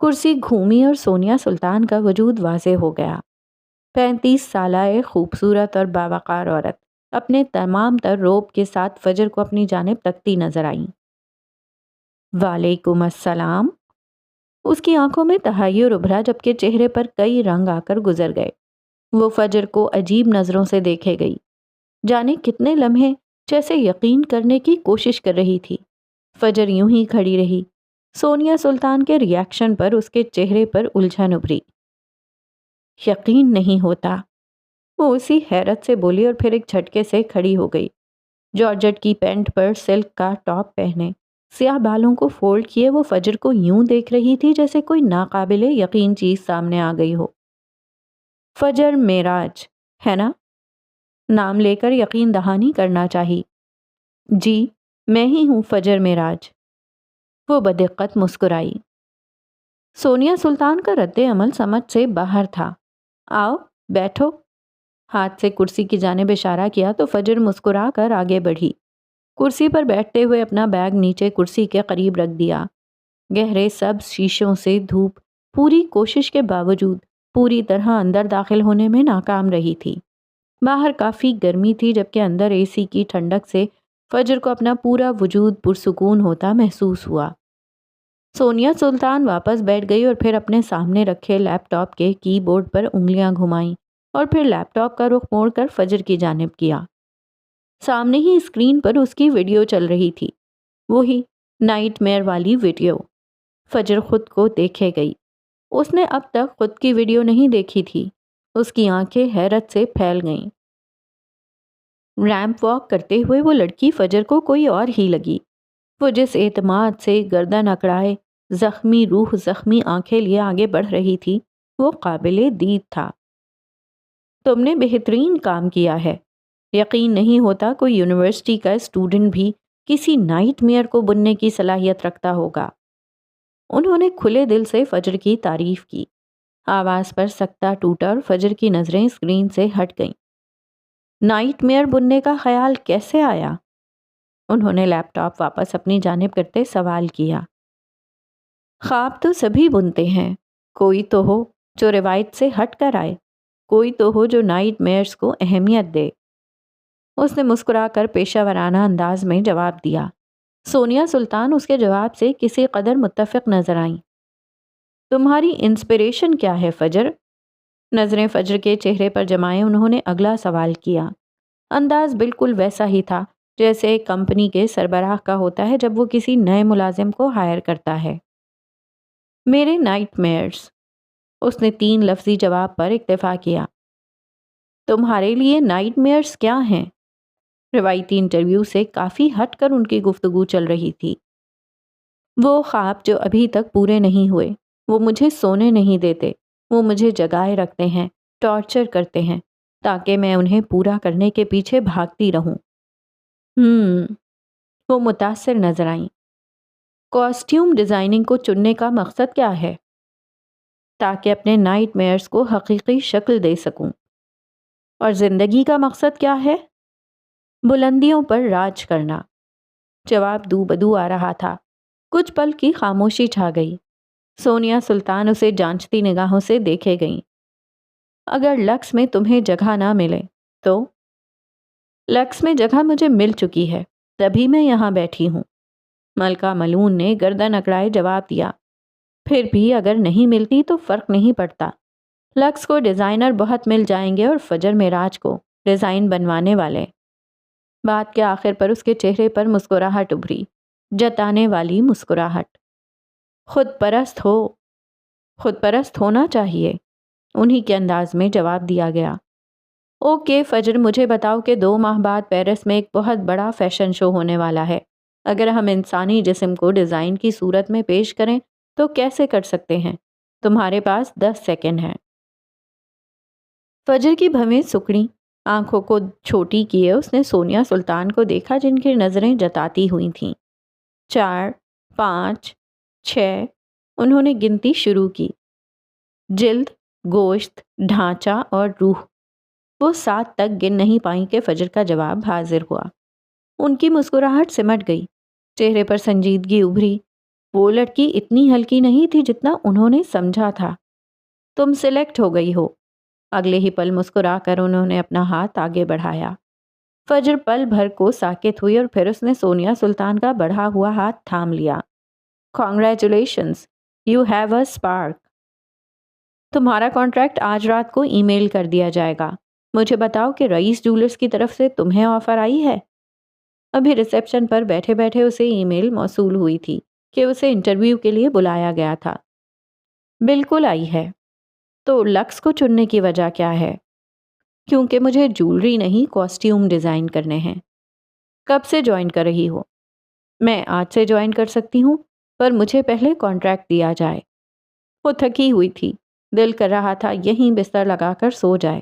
کرسی گھومی اور سونیا سلطان کا وجود واضح ہو گیا۔ 35 سالہ ایک خوبصورت اور باوقار عورت اپنے تمام تر روب کے ساتھ فجر کو اپنی جانب تکتی نظر آئیں۔ وعلیکم السلام۔ اس کی آنکھوں میں تحیر ابھرا جبکہ چہرے پر کئی رنگ آ کر گزر گئے۔ وہ فجر کو عجیب نظروں سے دیکھے گئی، جانے کتنے لمحے جیسے یقین کرنے کی کوشش کر رہی تھی۔ فجر یوں ہی کھڑی رہی۔ سونیا سلطان کے ری ایکشن پر اس کے چہرے پر الجھن ابھری۔ یقین نہیں ہوتا، وہ اسی حیرت سے بولی اور پھر ایک جھٹکے سے کھڑی ہو گئی۔ جارجٹ کی پینٹ پر سلک کا ٹاپ پہنے، سیاہ بالوں کو فولڈ کیے وہ فجر کو یوں دیکھ رہی تھی جیسے کوئی ناقابل یقین چیز سامنے آ گئی ہو۔ فجر معراج ہے نا؟ نام لے کر یقین دہانی کرنا چاہیے۔ جی میں ہی ہوں فجر معراج۔ وہ بدقت مسکرائی۔ سونیا سلطان کا رد عمل سمجھ سے باہر تھا۔ آؤ بیٹھو۔ ہاتھ سے کرسی کی جانب اشارہ کیا تو فجر مسکرا کر آگے بڑھی۔ کرسی پر بیٹھتے ہوئے اپنا بیگ نیچے کرسی کے قریب رکھ دیا۔ گہرے سبز شیشوں سے دھوپ پوری کوشش کے باوجود پوری طرح اندر داخل ہونے میں ناکام رہی تھی۔ باہر کافی گرمی تھی جبکہ اندر اے سی کی ٹھنڈک سے فجر کو اپنا پورا وجود پرسکون ہوتا محسوس ہوا۔ سونیا سلطان واپس بیٹھ گئی اور پھر اپنے سامنے رکھے لیپ ٹاپ کے کی بورڈ پر انگلیاں گھمائیں اور پھر لیپ ٹاپ کا رخ موڑ کر فجر کی جانب کیا۔ سامنے ہی اسکرین پر اس کی ویڈیو چل رہی تھی، وہی نائٹ میئر والی ویڈیو۔ فجر خود کو دیکھے گئی۔ اس نے اب تک خود کی ویڈیو نہیں دیکھی تھی۔ اس کی آنکھیں حیرت سے پھیل گئیں۔ ریمپ واک کرتے ہوئے وہ لڑکی فجر کو کوئی اور ہی لگی۔ وہ جس اعتماد سے گردن اکڑائے زخمی روح زخمی آنکھیں لیے آگے بڑھ رہی تھی وہ قابل دید تھا۔ تم نے بہترین کام کیا ہے۔ یقین نہیں ہوتا کوئی یونیورسٹی کا اسٹوڈنٹ بھی کسی نائٹ میئر کو بننے کی صلاحیت رکھتا ہوگا۔ انہوں نے کھلے دل سے فجر کی تعریف کی۔ آواز پر سکتہ ٹوٹا اور فجر کی نظریں اسکرین سے ہٹ گئیں۔ نائٹ میئر بننے کا خیال کیسے آیا؟ انہوں نے لیپ ٹاپ واپس اپنی جانب کرتے سوال کیا۔ خواب تو سبھی بنتے ہیں، کوئی تو ہو جو روایت سے ہٹ کر آئے، کوئی تو ہو جو نائٹ میئرز کو اہمیت دے۔ اس نے مسکرا کر پیشہ ورانہ انداز میں جواب دیا۔ سونیا سلطان اس کے جواب سے کسی قدر متفق نظر آئیں۔ تمہاری انسپریشن کیا ہے فجر؟ نظریں فجر کے چہرے پر جمائے انہوں نے اگلا سوال کیا۔ انداز بالکل ویسا ہی تھا جیسے ایک کمپنی کے سربراہ کا ہوتا ہے جب وہ کسی نئے ملازم کو ہائر کرتا ہے۔ میرے نائٹ میئرز، اس نے 3 لفظی جواب پر اکتفا کیا۔ تمہارے لیے نائٹ میئرز کیا ہیں؟ روایتی انٹرویو سے کافی ہٹ کر ان کی گفتگو چل رہی تھی۔ وہ خواب جو ابھی تک پورے نہیں ہوئے، وہ مجھے سونے نہیں دیتے، وہ مجھے جگائے رکھتے ہیں، ٹارچر کرتے ہیں تاکہ میں انہیں پورا کرنے کے پیچھے بھاگتی رہوں۔ وہ متاثر نظر آئیں۔ کاسٹیوم ڈیزائننگ کو چننے کا مقصد کیا ہے؟ تاکہ اپنے نائٹ میئرز کو حقیقی شکل دے سکوں۔ اور زندگی کا مقصد کیا ہے؟ بلندیوں پر راج کرنا۔ جواب دو بدو آ رہا تھا۔ کچھ پل کی خاموشی چھا گئی۔ سونیا سلطان اسے جانچتی نگاہوں سے دیکھے گئیں۔ اگر لکس میں تمہیں جگہ نہ ملے تو؟ لکس میں جگہ مجھے مل چکی ہے، تبھی میں یہاں بیٹھی ہوں۔ ملکہ ملون نے گردن اکڑائے جواب دیا۔ پھر بھی اگر نہیں ملتی تو فرق نہیں پڑتا۔ لکس کو ڈیزائنر بہت مل جائیں گے اور فجر معراج کو ڈیزائن بنوانے والے۔ بات کے آخر پر اس کے چہرے پر مسکراہٹ ابھری، جتانے والی مسکراہٹ۔ خود پرست ہونا چاہیے، انہی کے انداز میں جواب دیا گیا۔ اوکے فجر، مجھے بتاؤ کہ 2 ماہ بعد پیرس میں ایک بہت بڑا فیشن شو ہونے والا ہے۔ اگر ہم انسانی جسم کو ڈیزائن کی صورت میں پیش کریں تو کیسے کر سکتے ہیں؟ تمہارے پاس 10 سیکنڈ ہیں۔ فجر کی بھویں سکڑیں، آنکھوں کو چھوٹی کیے اس نے سونیا سلطان کو دیکھا جن کی نظریں جتاتی ہوئی تھیں۔ 4، 5، 6 انہوں نے گنتی شروع کی۔ جلد، گوشت، ڈھانچہ اور روح۔ وہ 7 تک گن نہیں پائیں کہ فجر کا جواب حاضر ہوا۔ ان کی مسکراہٹ سمٹ گئی، چہرے پر سنجیدگی ابھری۔ وہ لڑکی اتنی ہلکی نہیں تھی جتنا انہوں نے سمجھا تھا۔ تم سلیکٹ ہو گئی ہو۔ اگلے ہی پل مسکرا کر انہوں نے اپنا ہاتھ آگے بڑھایا۔ فجر پل بھر کو ساکت ہوئی اور پھر اس نے سونیا سلطان کا بڑھا ہوا ہاتھ تھام لیا۔ Congratulations, you have a spark. تمہارا کانٹریکٹ آج رات کو ای میل کر دیا جائے گا۔ مجھے بتاؤ کہ رئیس جولرز کی طرف سے تمہیں آفر آئی ہے؟ ابھی ریسیپشن پر بیٹھے بیٹھے اسے ای میل موصول ہوئی تھی کہ اسے انٹرویو کے لیے بلایا گیا تھا۔ بالکل آئی ہے۔ تو لکس کو چننے کی وجہ کیا ہے؟ کیونکہ مجھے جولری نہیں کاسٹیوم ڈیزائن کرنے ہیں۔ کب سے جوائن کر رہی ہو؟ میں آج سے جوائن کر سکتی ہوں، پر مجھے پہلے کانٹریکٹ دیا جائے۔ وہ تھکی ہوئی تھی، دل کر رہا تھا یہیں بستر لگا کر سو جائے۔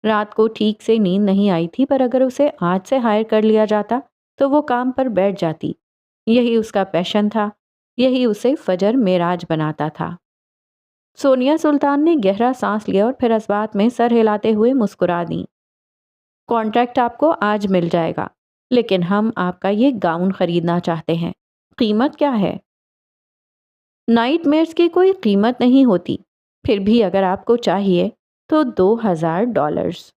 رات کو ٹھیک سے نیند نہیں آئی تھی، پر اگر اسے آج سے ہائر کر لیا جاتا تو وہ کام پر بیٹھ جاتی۔ یہی اس کا پیشن تھا، یہی اسے فجر معراج بناتا تھا۔ سونیا سلطان نے گہرا سانس لیا اور پھر اس بات میں سر ہلاتے ہوئے مسکرا دیں۔ کانٹریکٹ آپ کو آج مل جائے گا، لیکن ہم آپ کا یہ گاؤن خریدنا چاہتے ہیں۔ قیمت کیا ہے؟ نائٹ میئرز کی کوئی قیمت نہیں ہوتی، پھر بھی اگر آپ کو چاہیے تو $2000۔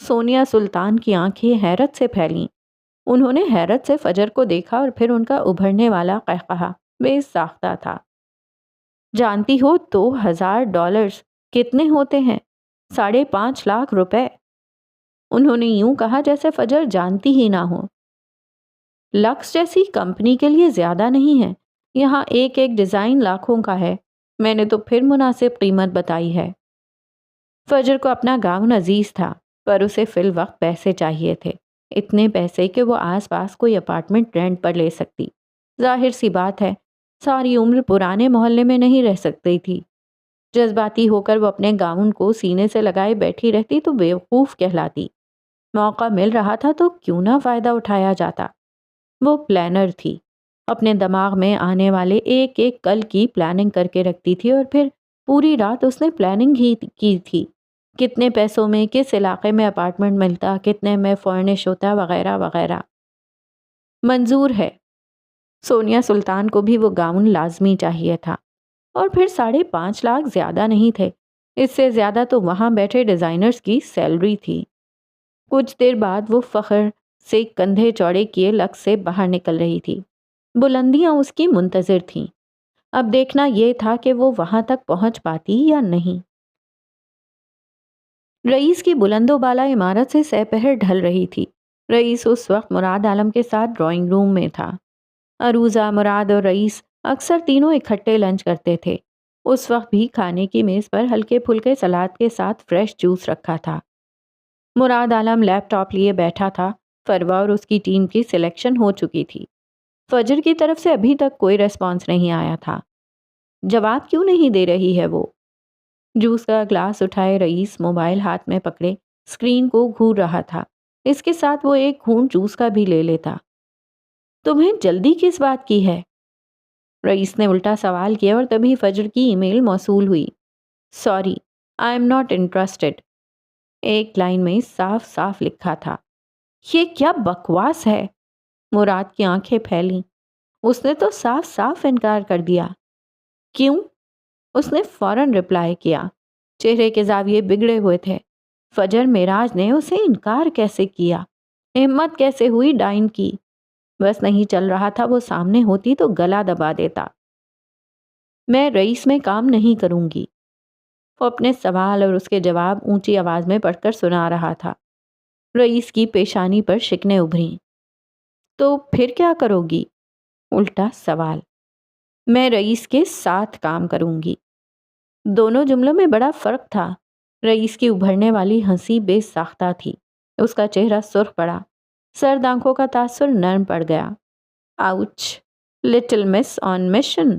سونیا سلطان کی آنکھیں حیرت سے پھیلیں۔ انہوں نے حیرت سے فجر کو دیکھا اور پھر ان کا ابھرنے والا قہقہا بے ساختہ تھا۔ جانتی ہو $2000 کتنے ہوتے ہیں؟ 5.5 لاکھ۔ انہوں نے یوں کہا جیسے فجر جانتی ہی نہ ہو۔ لکس جیسی کمپنی کے لیے زیادہ نہیں ہے، یہاں ایک ایک ڈیزائن لاکھوں کا ہے، میں نے تو پھر مناسب قیمت بتائی ہے۔ فجر کو اپنا گاؤن عزیز تھا، پر اسے فی الوقت پیسے چاہیے تھے، اتنے پیسے کہ وہ آس پاس کوئی اپارٹمنٹ رینٹ پر لے سکتی۔ ظاہر سی بات ہے، ساری عمر پرانے محلے میں نہیں رہ سکتی تھی۔ جذباتی ہو کر وہ اپنے گاؤن کو سینے سے لگائے بیٹھی رہتی تو بیوقوف کہلاتی۔ موقع مل رہا تھا تو کیوں نہ فائدہ اٹھایا جاتا۔ وہ پلانر تھی، اپنے دماغ میں آنے والے ایک ایک کل کی پلاننگ کر کے رکھتی تھی، اور پھر پوری رات اس نے پلاننگ ہی کی تھی، کتنے پیسوں میں کس علاقے میں اپارٹمنٹ ملتا، کتنے میں فرنش ہوتا، وغیرہ وغیرہ۔ منظور ہے، سونیا سلطان کو بھی وہ گاؤن لازمی چاہیے تھا، اور پھر 5.5 لاکھ زیادہ نہیں تھے، اس سے زیادہ تو وہاں بیٹھے ڈیزائنرز کی سیلری تھی۔ کچھ دیر بعد وہ فخر سے کندھے چوڑے کیے لکس سے باہر نکل رہی تھی۔ بلندیاں اس کی منتظر تھیں، اب دیکھنا یہ تھا کہ وہ وہاں تک پہنچ پاتی یا نہیں۔ رئیس کی بلند و بالا عمارت سے سہ پہر ڈھل رہی تھی۔ رئیس اس وقت مراد عالم کے ساتھ ڈرائنگ روم میں تھا۔ عروضہ، مراد اور رئیس اکثر تینوں اکٹھے لنچ کرتے تھے۔ اس وقت بھی کھانے کی میز پر ہلکے پھلکے سلاد کے ساتھ فریش جوس رکھا تھا۔ مراد عالم لیپ ٹاپ لیے بیٹھا تھا۔ فروا اور اس کی ٹیم کی سلیکشن ہو چکی تھی۔ فجر کی طرف سے ابھی تک کوئی ریسپانس نہیں آیا تھا۔ جواب کیوں نہیں دے رہی ہے وہ؟ جوس کا گلاس اٹھائے رئیس موبائل ہاتھ میں پکڑے اسکرین کو گھور رہا تھا۔ اس کے ساتھ وہ ایک گھونٹ جوس کا بھی لے لیتا۔ تمہیں جلدی کس بات کی ہے؟ رئیس نے الٹا سوال کیا، اور تبھی فجر کی ای میل موصول ہوئی۔ Sorry, I am not interested, ایک لائن میں صاف صاف لکھا تھا۔ یہ کیا بکواس ہے؟ مراد کی آنکھیں پھیلیں۔ اس نے تو صاف صاف انکار کر دیا۔ کیوں؟ اس نے فوراً رپلائی کیا۔ چہرے کے زاویے بگڑے ہوئے تھے۔ فجر معراج نے اسے انکار کیسے کیا؟ ہمت کیسے ہوئی ڈائن کی؟ بس نہیں چل رہا تھا، وہ سامنے ہوتی تو گلا دبا دیتا۔ میں رئیس میں کام نہیں کروں گی۔ وہ اپنے سوال اور اس کے جواب اونچی آواز میں پڑھ کر سنا رہا تھا۔ رئیس کی پیشانی پر شکنیں ابھریں۔ تو پھر کیا کرو گی؟ الٹا سوال۔ میں رئیس کے ساتھ کام کروں گی۔ دونوں جملوں میں بڑا فرق تھا۔ رئیس کی ابھرنے والی ہنسی بے ساختہ تھی، اس کا چہرہ سرخ پڑا، سرد آنکھوں کا تاثر نرم پڑ گیا۔ آؤچ، لٹل مس آن مشن،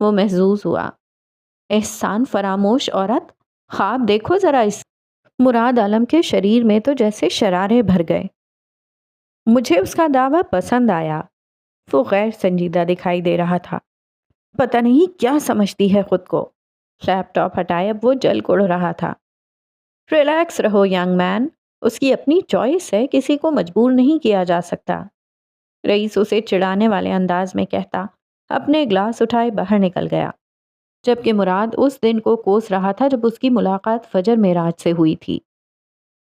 وہ محظوظ ہوا۔ احسان فراموش عورت، خواب دیکھو ذرا اس۔ مراد عالم کے شریر میں تو جیسے شرارے بھر گئے۔ مجھے اس کا دعویٰ پسند آیا۔ وہ غیر سنجیدہ دکھائی دے رہا تھا۔ پتہ نہیں کیا سمجھتی ہے خود کو۔ لیپ ٹاپ ہٹائے اب وہ جل کوڑ رہا تھا۔ ریلیکس رہو ینگ مین، اس کی اپنی چوائس ہے، کسی کو مجبور نہیں کیا جا سکتا۔ رئیس اسے چڑھانے والے انداز میں کہتا اپنے گلاس اٹھائے باہر نکل گیا، جبکہ مراد اس دن کو کوس رہا تھا جب اس کی ملاقات فجر معراج سے ہوئی تھی۔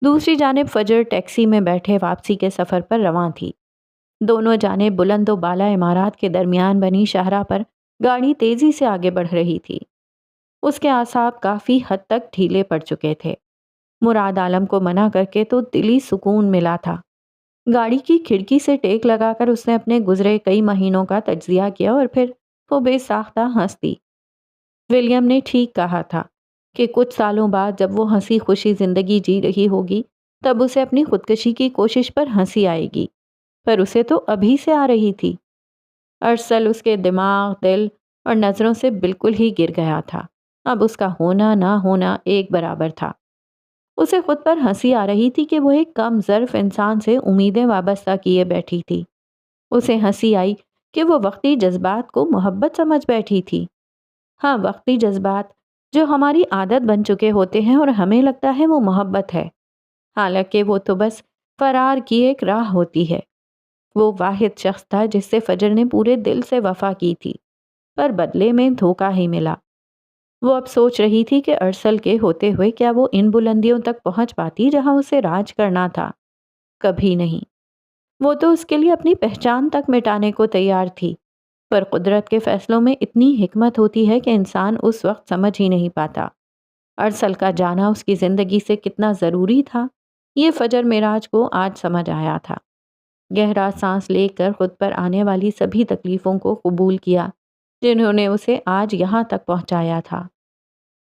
دوسری جانب فجر ٹیکسی میں بیٹھے واپسی کے سفر پر رواں تھی۔ دونوں جانب بلند و بالا عمارات کے درمیان بنی شاہراہ پر گاڑی تیزی سے آگے بڑھ رہی تھی۔ اس کے اعصاب کافی حد تک ڈھیلے پڑ چکے تھے۔ مراد عالم کو منع کر کے تو دلی سکون ملا تھا۔ گاڑی کی کھڑکی سے ٹیک لگا کر اس نے اپنے گزرے کئی مہینوں کا تجزیہ کیا، اور پھر وہ بے ساختہ ہنس دی۔ ولیم نے ٹھیک کہا تھا کہ کچھ سالوں بعد جب وہ ہنسی خوشی زندگی جی رہی ہوگی تب اسے اپنی خودکشی کی کوشش پر ہنسی آئے گی، پر اسے تو ابھی سے آ رہی تھی۔ ارسل اس کے دماغ، دل اور نظروں سے بالکل ہی گر گیا تھا۔ اب اس کا ہونا نہ ہونا ایک برابر تھا۔ اسے خود پر ہنسی آ رہی تھی کہ وہ ایک کم ظرف انسان سے امیدیں وابستہ کیے بیٹھی تھی۔ اسے ہنسی آئی کہ وہ وقتی جذبات کو محبت سمجھ بیٹھی تھی۔ ہاں، وقتی جذبات جو ہماری عادت بن چکے ہوتے ہیں اور ہمیں لگتا ہے وہ محبت ہے، حالانکہ وہ تو بس فرار کی ایک راہ ہوتی ہے۔ وہ واحد شخص تھا جس سے فجر نے پورے دل سے وفا کی تھی، پر بدلے میں دھوکہ ہی ملا۔ وہ اب سوچ رہی تھی کہ ارسل کے ہوتے ہوئے کیا وہ ان بلندیوں تک پہنچ پاتی جہاں اسے راج کرنا تھا؟ کبھی نہیں۔ وہ تو اس کے لیے اپنی پہچان تک مٹانے کو تیار تھی، پر قدرت کے فیصلوں میں اتنی حکمت ہوتی ہے کہ انسان اس وقت سمجھ ہی نہیں پاتا۔ ارسل کا جانا اس کی زندگی سے کتنا ضروری تھا، یہ فجر معراج کو آج سمجھ آیا تھا۔ گہرا سانس لے کر خود پر آنے والی سبھی تکلیفوں کو قبول کیا جنہوں نے اسے آج یہاں تک پہنچایا تھا۔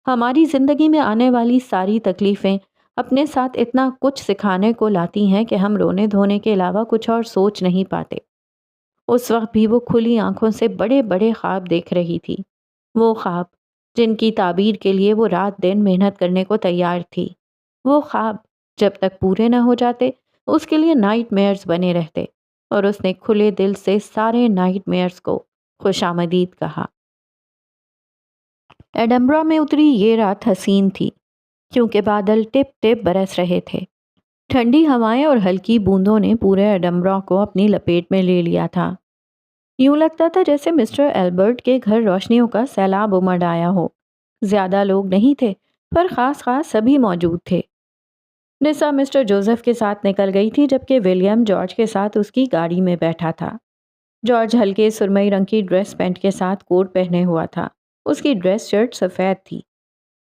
ہماری زندگی میں آنے والی ساری تکلیفیں اپنے ساتھ اتنا کچھ سکھانے کو لاتی ہیں کہ ہم رونے دھونے کے علاوہ کچھ اور سوچ نہیں پاتے۔ اس وقت بھی وہ کھلی آنکھوں سے بڑے بڑے خواب دیکھ رہی تھی، وہ خواب جن کی تعبیر کے لیے وہ رات دن محنت کرنے کو تیار تھی، وہ خواب جب تک پورے نہ ہو جاتے اس کے لیے نائٹ میئرز بنے رہتے، اور اس نے کھلے دل سے سارے نائٹ میئرز کو خوش آمدید کہا۔ ایڈنبرا میں اتری یہ رات حسین تھی کیونکہ بادل ٹپ ٹپ برس رہے تھے۔ ٹھنڈی ہوائیں اور ہلکی بوندوں نے پورے ایڈنبرا کو اپنی لپیٹ میں لے لیا تھا۔ یوں لگتا تھا جیسے مسٹر ایلبرٹ کے گھر روشنیوں کا سیلاب امڑ آیا ہو۔ زیادہ لوگ نہیں تھے، پر خاص سبھی موجود تھے۔ نسا مسٹر جوزف کے ساتھ نکل گئی تھی جبکہ ولیم جارج کے ساتھ اس کی گاڑی میں بیٹھا تھا۔ جارج ہلکے سرمئی رنگ کی ڈریس پینٹ کے ساتھ کوٹ پہنے ہوا تھا۔ اس کی ڈریس شرٹ سفید تھی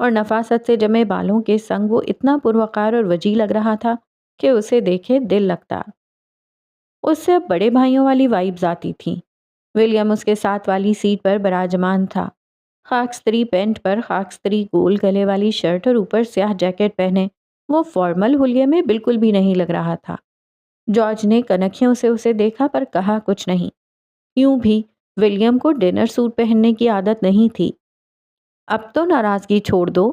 اور نفاست سے جمے بالوں کے سنگ وہ اتنا پروقار اور وجی لگ رہا تھا کہ اسے دیکھے دل لگتا۔ اس سے اب بڑے بھائیوں والی وائبز آتی تھیں۔ ولیم اس کے ساتھ والی سیٹ پر براجمان تھا، خاکستری پینٹ پر خاکستری گول گلے والی شرٹ اور اوپر سیاہ جیکٹ پہنے وہ فارمل حلیے میں بالکل بھی نہیں لگ رہا تھا۔ جارج نے کنکھیوں سے اسے دیکھا پر کہا کچھ نہیں۔ یوں بھی ولیم کو ڈنر سوٹ پہننے کی عادت نہیں تھی۔ اب تو ناراضگی چھوڑ دو،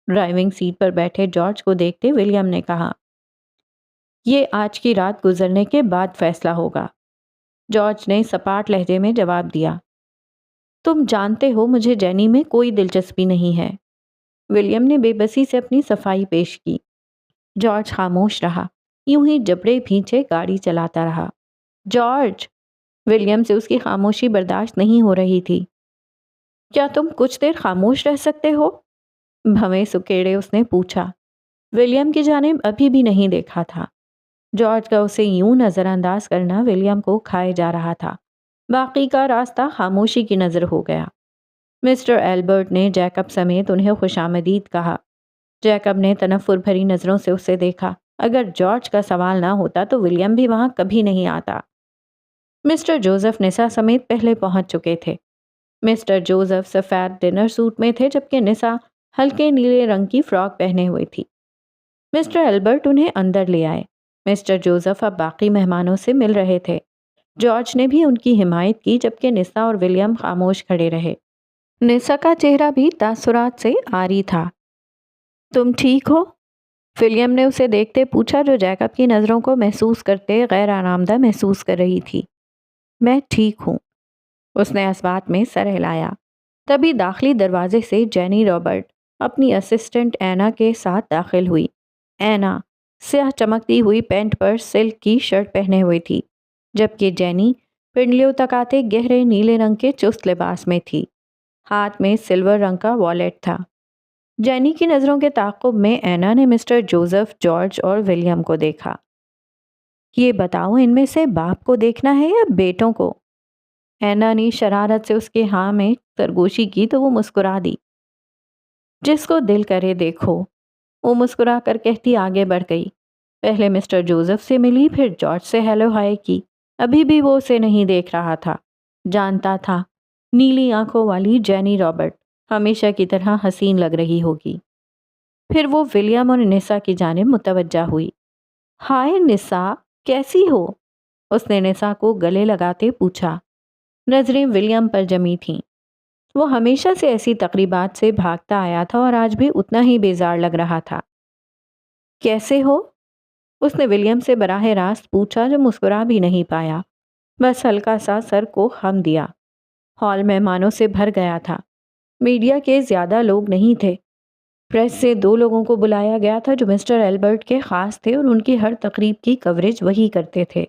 ڈرائیونگ سیٹ پر بیٹھے جارج کو دیکھتے ولیم نے کہا۔ یہ آج کی رات گزرنے کے بعد فیصلہ ہوگا، جارج نے سپاٹ لہجے میں جواب دیا۔ تم جانتے ہو مجھے جینی میں کوئی دلچسپی نہیں ہے، ولیم نے بے بسی سے اپنی صفائی پیش کی۔ جارج خاموش رہا، یوں ہی جبڑے بھینچے گاڑی چلاتا رہا۔ جارج! ولیم سے اس کی خاموشی برداشت نہیں ہو رہی تھی۔ کیا تم کچھ دیر خاموش رہ سکتے ہو؟ بھویں سکیڑے اس نے پوچھا۔ ولیم کی جانب ابھی بھی نہیں دیکھا تھا۔ جارج کا اسے یوں نظر انداز کرنا ولیم کو کھائے جا رہا تھا۔ باقی کا راستہ خاموشی کی نظر ہو گیا۔ مسٹر ایلبرٹ نے جیکب سمیت انہیں خوش آمدید کہا۔ جیکب نے تنفر بھری نظروں سے اسے دیکھا۔ اگر جارج کا سوال نہ ہوتا تو ولیم بھی وہاں کبھی نہیں آتا۔ مسٹر جوزف نسا سمیت پہلے پہنچ چکے تھے۔ مسٹر جوزف سفید ڈنر سوٹ میں تھے جبکہ نسا ہلکے نیلے رنگ کی فراک پہنے ہوئی تھی۔ مسٹر ایلبرٹ انہیں اندر لے آئے۔ مسٹر جوزف اب باقی مہمانوں سے مل رہے تھے۔ جارج نے بھی ان کی حمایت کی جبکہ نسا اور ولیم خاموش کھڑے رہے۔ نسا کا چہرہ بھی تاثرات سے عاری تھا۔ تم ٹھیک ہو؟ ولیم نے اسے دیکھتے پوچھا جو جیکب کی نظروں کو محسوس کرتے غیر آرامدہ محسوس کر رہی تھی۔ میں ٹھیک ہوں، اس نے اس بات میں سر ہلایا۔ تبھی داخلی دروازے سے جینی رابرٹ اپنی اسسٹنٹ اینا کے ساتھ داخل ہوئی۔ اینا سیاہ چمکتی ہوئی پینٹ پر سلک کی شرٹ پہنے ہوئی تھی جبکہ جینی پنڈلیوں تک آتے گہرے نیلے رنگ کے چست لباس میں تھی۔ ہاتھ میں سلور رنگ کا والیٹ تھا۔ جینی کی نظروں کے تعاقب میں اینا نے مسٹر جوزف، جارج اور ولیم کو دیکھا۔ یہ بتاؤ ان میں سے باپ کو دیکھنا ہے یا بیٹوں کو؟ اینا نے شرارت سے اس کے ہاں میں سرگوشی کی تو وہ مسکرا دی۔ جس کو دل کرے دیکھو، وہ مسکرا کر کہتی آگے بڑھ گئی۔ پہلے مسٹر جوزف سے ملی، پھر جارج سے ہیلو ہائے کی۔ ابھی بھی وہ اسے نہیں دیکھ رہا تھا۔ جانتا تھا نیلی آنکھوں والی جینی رابرٹ ہمیشہ کی طرح حسین لگ رہی ہوگی۔ پھر وہ ولیم اور نسا کی جانب متوجہ ہوئی۔ ہائے نسا، کیسی ہو؟ اس نے نسا کو گلے لگاتے پوچھا۔ نظریں ولیم پر جمی تھیں۔ وہ ہمیشہ سے ایسی تقریبات سے بھاگتا آیا تھا اور آج بھی اتنا ہی بیزار لگ رہا تھا۔ کیسے ہو؟ اس نے ولیم سے براہ راست پوچھا جو مسکرا بھی نہیں پایا، بس ہلکا سا سر کو خم دیا۔ ہال مہمانوں سے بھر گیا تھا۔ میڈیا کے زیادہ لوگ نہیں تھے۔ پریس سے 2 لوگوں کو بلایا گیا تھا جو مسٹر ایلبرٹ کے خاص تھے اور ان کی ہر تقریب کی کوریج وہی کرتے تھے۔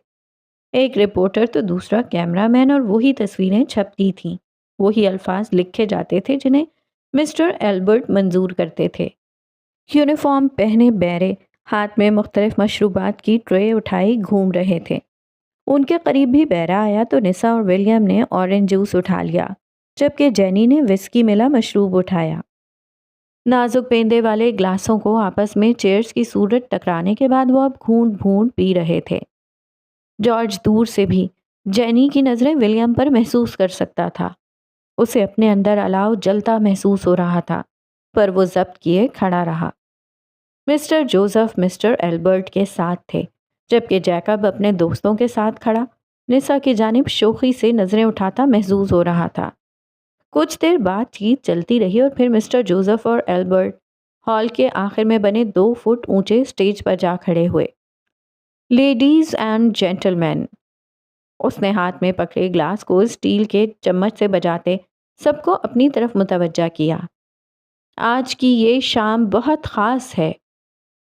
ایک رپورٹر تو دوسرا کیمرہ مین، اور وہی تصویریں چھپتی تھیں، وہی الفاظ لکھے جاتے تھے جنہیں مسٹر ایلبرٹ منظور کرتے تھے۔ یونیفارم پہنے بیرے ہاتھ میں مختلف مشروبات کی ٹرے اٹھائی گھوم رہے تھے۔ ان کے قریب بھی بیرا آیا تو نسا اور ولیم نے اورنج جوس اٹھا لیا، جبکہ جینی نے وسکی ملا مشروب اٹھایا۔ نازک پیندے والے گلاسوں کو آپس میں چیئرز کی صورت ٹکرانے کے بعد وہ اب گھونٹ گھونٹ پی رہے تھے۔ جارج دور سے بھی جینی کی نظریں ولیم پر محسوس کر سکتا تھا۔ اسے اپنے اندر الاؤ جلتا محسوس ہو رہا تھا، پر وہ ضبط کیے کھڑا رہا۔ مسٹر جوزف مسٹر ایلبرٹ کے ساتھ تھے، جبکہ جیکب اپنے دوستوں کے ساتھ کھڑا نسا کی جانب شوخی سے نظریں اٹھاتا محسوس ہو رہا تھا۔ کچھ دیر بات چیت چلتی رہی اور پھر مسٹر جوزف اور ایلبرٹ ہال کے آخر میں بنے 2 فٹ اونچے سٹیج پر جا کھڑے ہوئے۔ لیڈیز اینڈ جینٹلمین، اس نے ہاتھ میں پکڑے گلاس کو اسٹیل کے چمچ سے بجاتے سب کو اپنی طرف متوجہ کیا۔ آج کی یہ شام بہت خاص ہے۔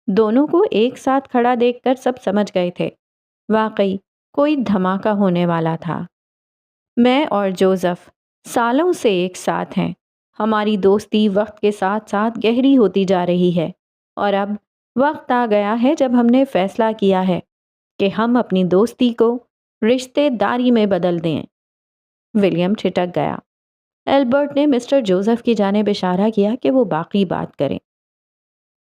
دونوں کو ایک ساتھ کھڑا دیکھ کر سب سمجھ گئے تھے، واقعی کوئی دھماکہ ہونے والا تھا۔ میں اور جوزف سالوں سے ایک ساتھ ہیں۔ ہماری دوستی وقت کے ساتھ ساتھ گہری ہوتی جا رہی ہے، اور اب وقت آ گیا ہے جب ہم نے فیصلہ کیا ہے کہ ہم اپنی دوستی کو رشتے داری میں بدل دیں۔ ولیم چھٹک گیا۔ ایلبرٹ نے مسٹر جوزف کی جانب اشارہ کیا کہ وہ باقی بات کریں۔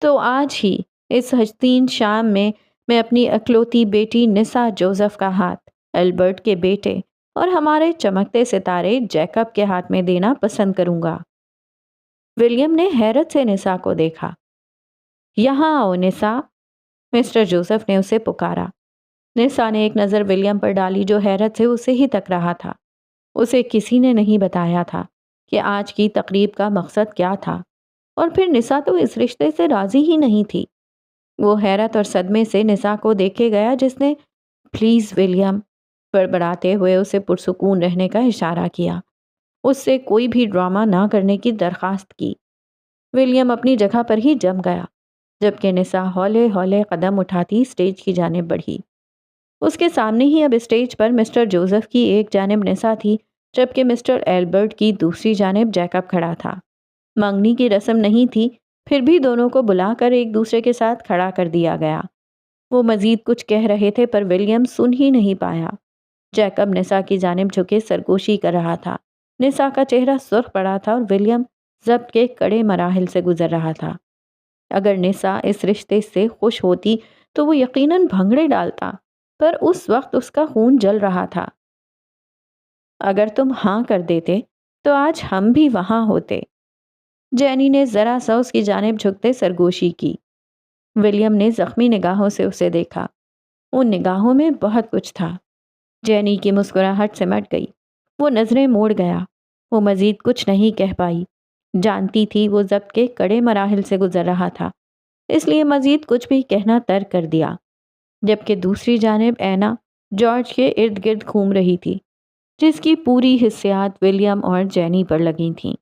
تو آج ہی اس حسین شام میں اپنی اکلوتی بیٹی نسا جوزف کا ہاتھ ایلبرٹ کے بیٹے اور ہمارے چمکتے ستارے جیکب کے ہاتھ میں دینا پسند کروں گا۔ ولیم نے حیرت سے نسا کو دیکھا۔ یہاں آؤ نسا، مسٹر جوزف نے اسے پکارا۔ نسا نے ایک نظر ولیم پر ڈالی جو حیرت سے اسے ہی تک رہا تھا۔ اسے کسی نے نہیں بتایا تھا کہ آج کی تقریب کا مقصد کیا تھا، اور پھر نسا تو اس رشتے سے راضی ہی نہیں تھی۔ وہ حیرت اور صدمے سے نسا کو دیکھے گیا جس نے پلیز ولیم بڑبڑاتے ہوئے اسے پرسکون رہنے کا اشارہ کیا، اس سے کوئی بھی ڈرامہ نہ کرنے کی درخواست کی۔ ولیم اپنی جگہ پر ہی جم گیا، جبکہ نسا ہولے ہولے قدم اٹھاتی اسٹیج کی جانب بڑھی۔ اس کے سامنے ہی اب اسٹیج پر مسٹر جوزف کی ایک جانب نسا تھی، جبکہ مسٹر ایلبرٹ کی دوسری جانب جیکب کھڑا تھا۔ منگنی کی رسم نہیں تھی، پھر بھی دونوں کو بلا کر ایک دوسرے کے ساتھ کھڑا کر دیا گیا۔ وہ مزید کچھ کہہ رہے تھے پر ولیم سن ہی نہیں پایا۔ جیکب نسا کی جانب جھکے سرگوشی کر رہا تھا۔ نسا کا چہرہ سرخ پڑا تھا اور ولیم ضبط کے کڑے مراحل سے گزر رہا تھا۔ اگر نسا اس رشتے سے خوش ہوتی تو وہ یقیناً بھنگڑے ڈالتا، پر اس وقت اس کا خون جل رہا تھا۔ اگر تم ہاں کر دیتے تو آج ہم بھی وہاں ہوتے۔ جینی نے ذرا سا اس کی جانب جھکتے سرگوشی کی۔ ولیم نے زخمی نگاہوں سے اسے دیکھا۔ ان نگاہوں میں بہت کچھ تھا۔ جینی کی مسکراہٹ سمٹ گئی۔ وہ نظریں موڑ گیا۔ وہ مزید کچھ نہیں کہہ پائی۔ جانتی تھی وہ ضبط کے کڑے مراحل سے گزر رہا تھا، اس لیے مزید کچھ بھی کہنا ترک کر دیا۔ جبکہ دوسری جانب اینا جارج کے ارد گرد گھوم رہی تھی، جس کی پوری حسیات ولیم اور جینی پر لگی تھیں۔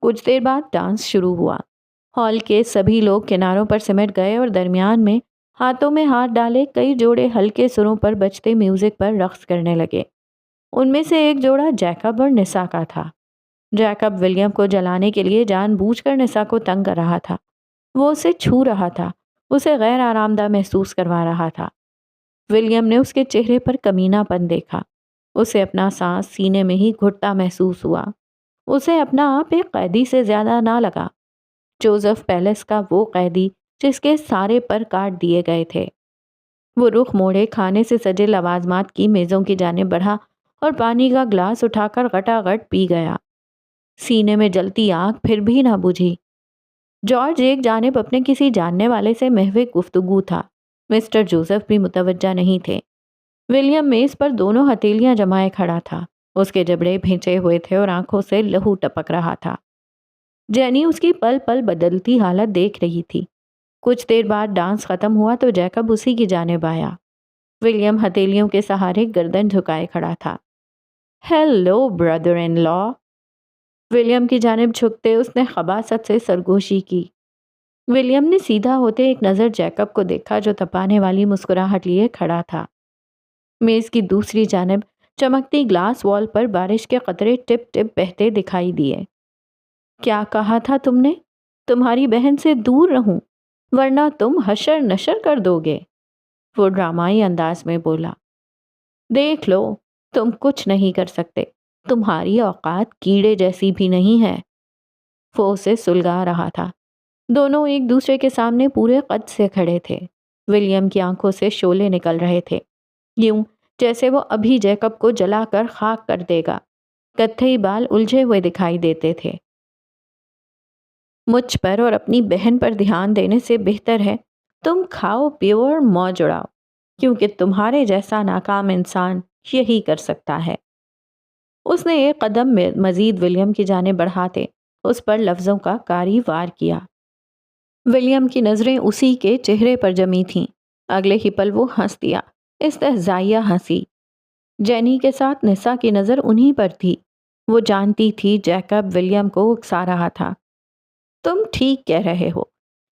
کچھ دیر بعد ڈانس شروع ہوا۔ ہال کے سبھی لوگ کناروں پر سمٹ گئے اور درمیان میں ہاتھوں میں ہاتھ ڈالے کئی جوڑے ہلکے سروں پر بجتے میوزک پر رقص کرنے لگے۔ ان میں سے ایک جوڑا جیکب اور نسا کا تھا۔ جیکب ولیم کو جلانے کے لیے جان بوجھ کر نسا کو تنگ کر رہا تھا۔ وہ اسے چھو رہا تھا، اسے غیر آرام دہ محسوس کروا رہا تھا۔ ولیم نے اس کے چہرے پر کمینہ پن دیکھا۔ اسے اپنا سانس سینے میں ہی گھٹتا محسوس ہوا۔ اسے اپنا آپ ایک قیدی سے زیادہ نہ لگا، جوزف پیلس کا وہ قیدی جس کے سارے پر کاٹ دیے گئے تھے۔ وہ رخ موڑے کھانے سے سجے لوازمات کی میزوں کی جانب بڑھا اور پانی کا گلاس اٹھا کر غٹا غٹ پی گیا۔ سینے میں جلتی آگ پھر بھی نہ بجھی۔ جارج ایک جانب اپنے کسی جاننے والے سے محو گفتگو تھا۔ مسٹر جوزف بھی متوجہ نہیں تھے۔ ولیم میز پر دونوں ہتھیلیاں جمائے کھڑا تھا۔ اس کے جبڑے بھینچے ہوئے تھے اور آنکھوں سے لہو ٹپک رہا تھا۔ جینی اس کی پل پل بدلتی حالت دیکھ رہی تھی۔ کچھ دیر بعد ڈانس ختم ہوا تو جیکب اسی کی جانب آیا۔ ولیم ہتھیلیوں کے سہارے گردن جھکائے کھڑا تھا۔ ہیلو برادر ان لا۔ ولیم کی جانب جھکتے اس نے خباثت سے سرگوشی کی۔ ولیم نے سیدھا ہوتے ایک نظر جیکب کو دیکھا جو تپانے والی مسکراہٹ لیے کھڑا تھا۔ میز کی دوسری جانب چمکتی گلاس وال پر بارش کے قطرے ٹپ ٹپ بہتے دکھائی دیے۔ کیا کہا تھا تم نے؟ تمہاری بہن سے دور رہوں ورنہ تم حشر نشر کر دو گے، وہ ڈرامائی انداز میں بولا۔ دیکھ لو، تم کچھ نہیں کر سکتے، تمہاری اوقات کیڑے جیسی بھی نہیں ہے۔ وہ اسے سلگا رہا تھا۔ دونوں ایک دوسرے کے سامنے پورے قد سے کھڑے تھے۔ ولیم کی آنکھوں سے شعلے نکل رہے تھے، یوں جیسے وہ ابھی جیکب کو جلا کر خاک کر دے گا۔ کتھئی بال الجھے ہوئے دکھائی دیتے تھے۔ مجھ پر اور اپنی بہن پر دھیان دینے سے بہتر ہے تم کھاؤ پیو اور موج اڑاؤ، کیونکہ تمہارے جیسا ناکام انسان یہی کر سکتا ہے۔ اس نے ایک قدم مزید ولیم کی جانب بڑھاتے اس پر لفظوں کا کاری وار کیا۔ ولیم کی نظریں اسی کے چہرے پر جمی تھیں۔ اگلے ہی پل وہ ہنس دیا، استہزائیہ ہنسی۔ جینی کے ساتھ نسا کی نظر انہی پر تھی۔ وہ جانتی تھی جیکب ولیم کو اکسا رہا تھا۔ تم ٹھیک کہہ رہے ہو،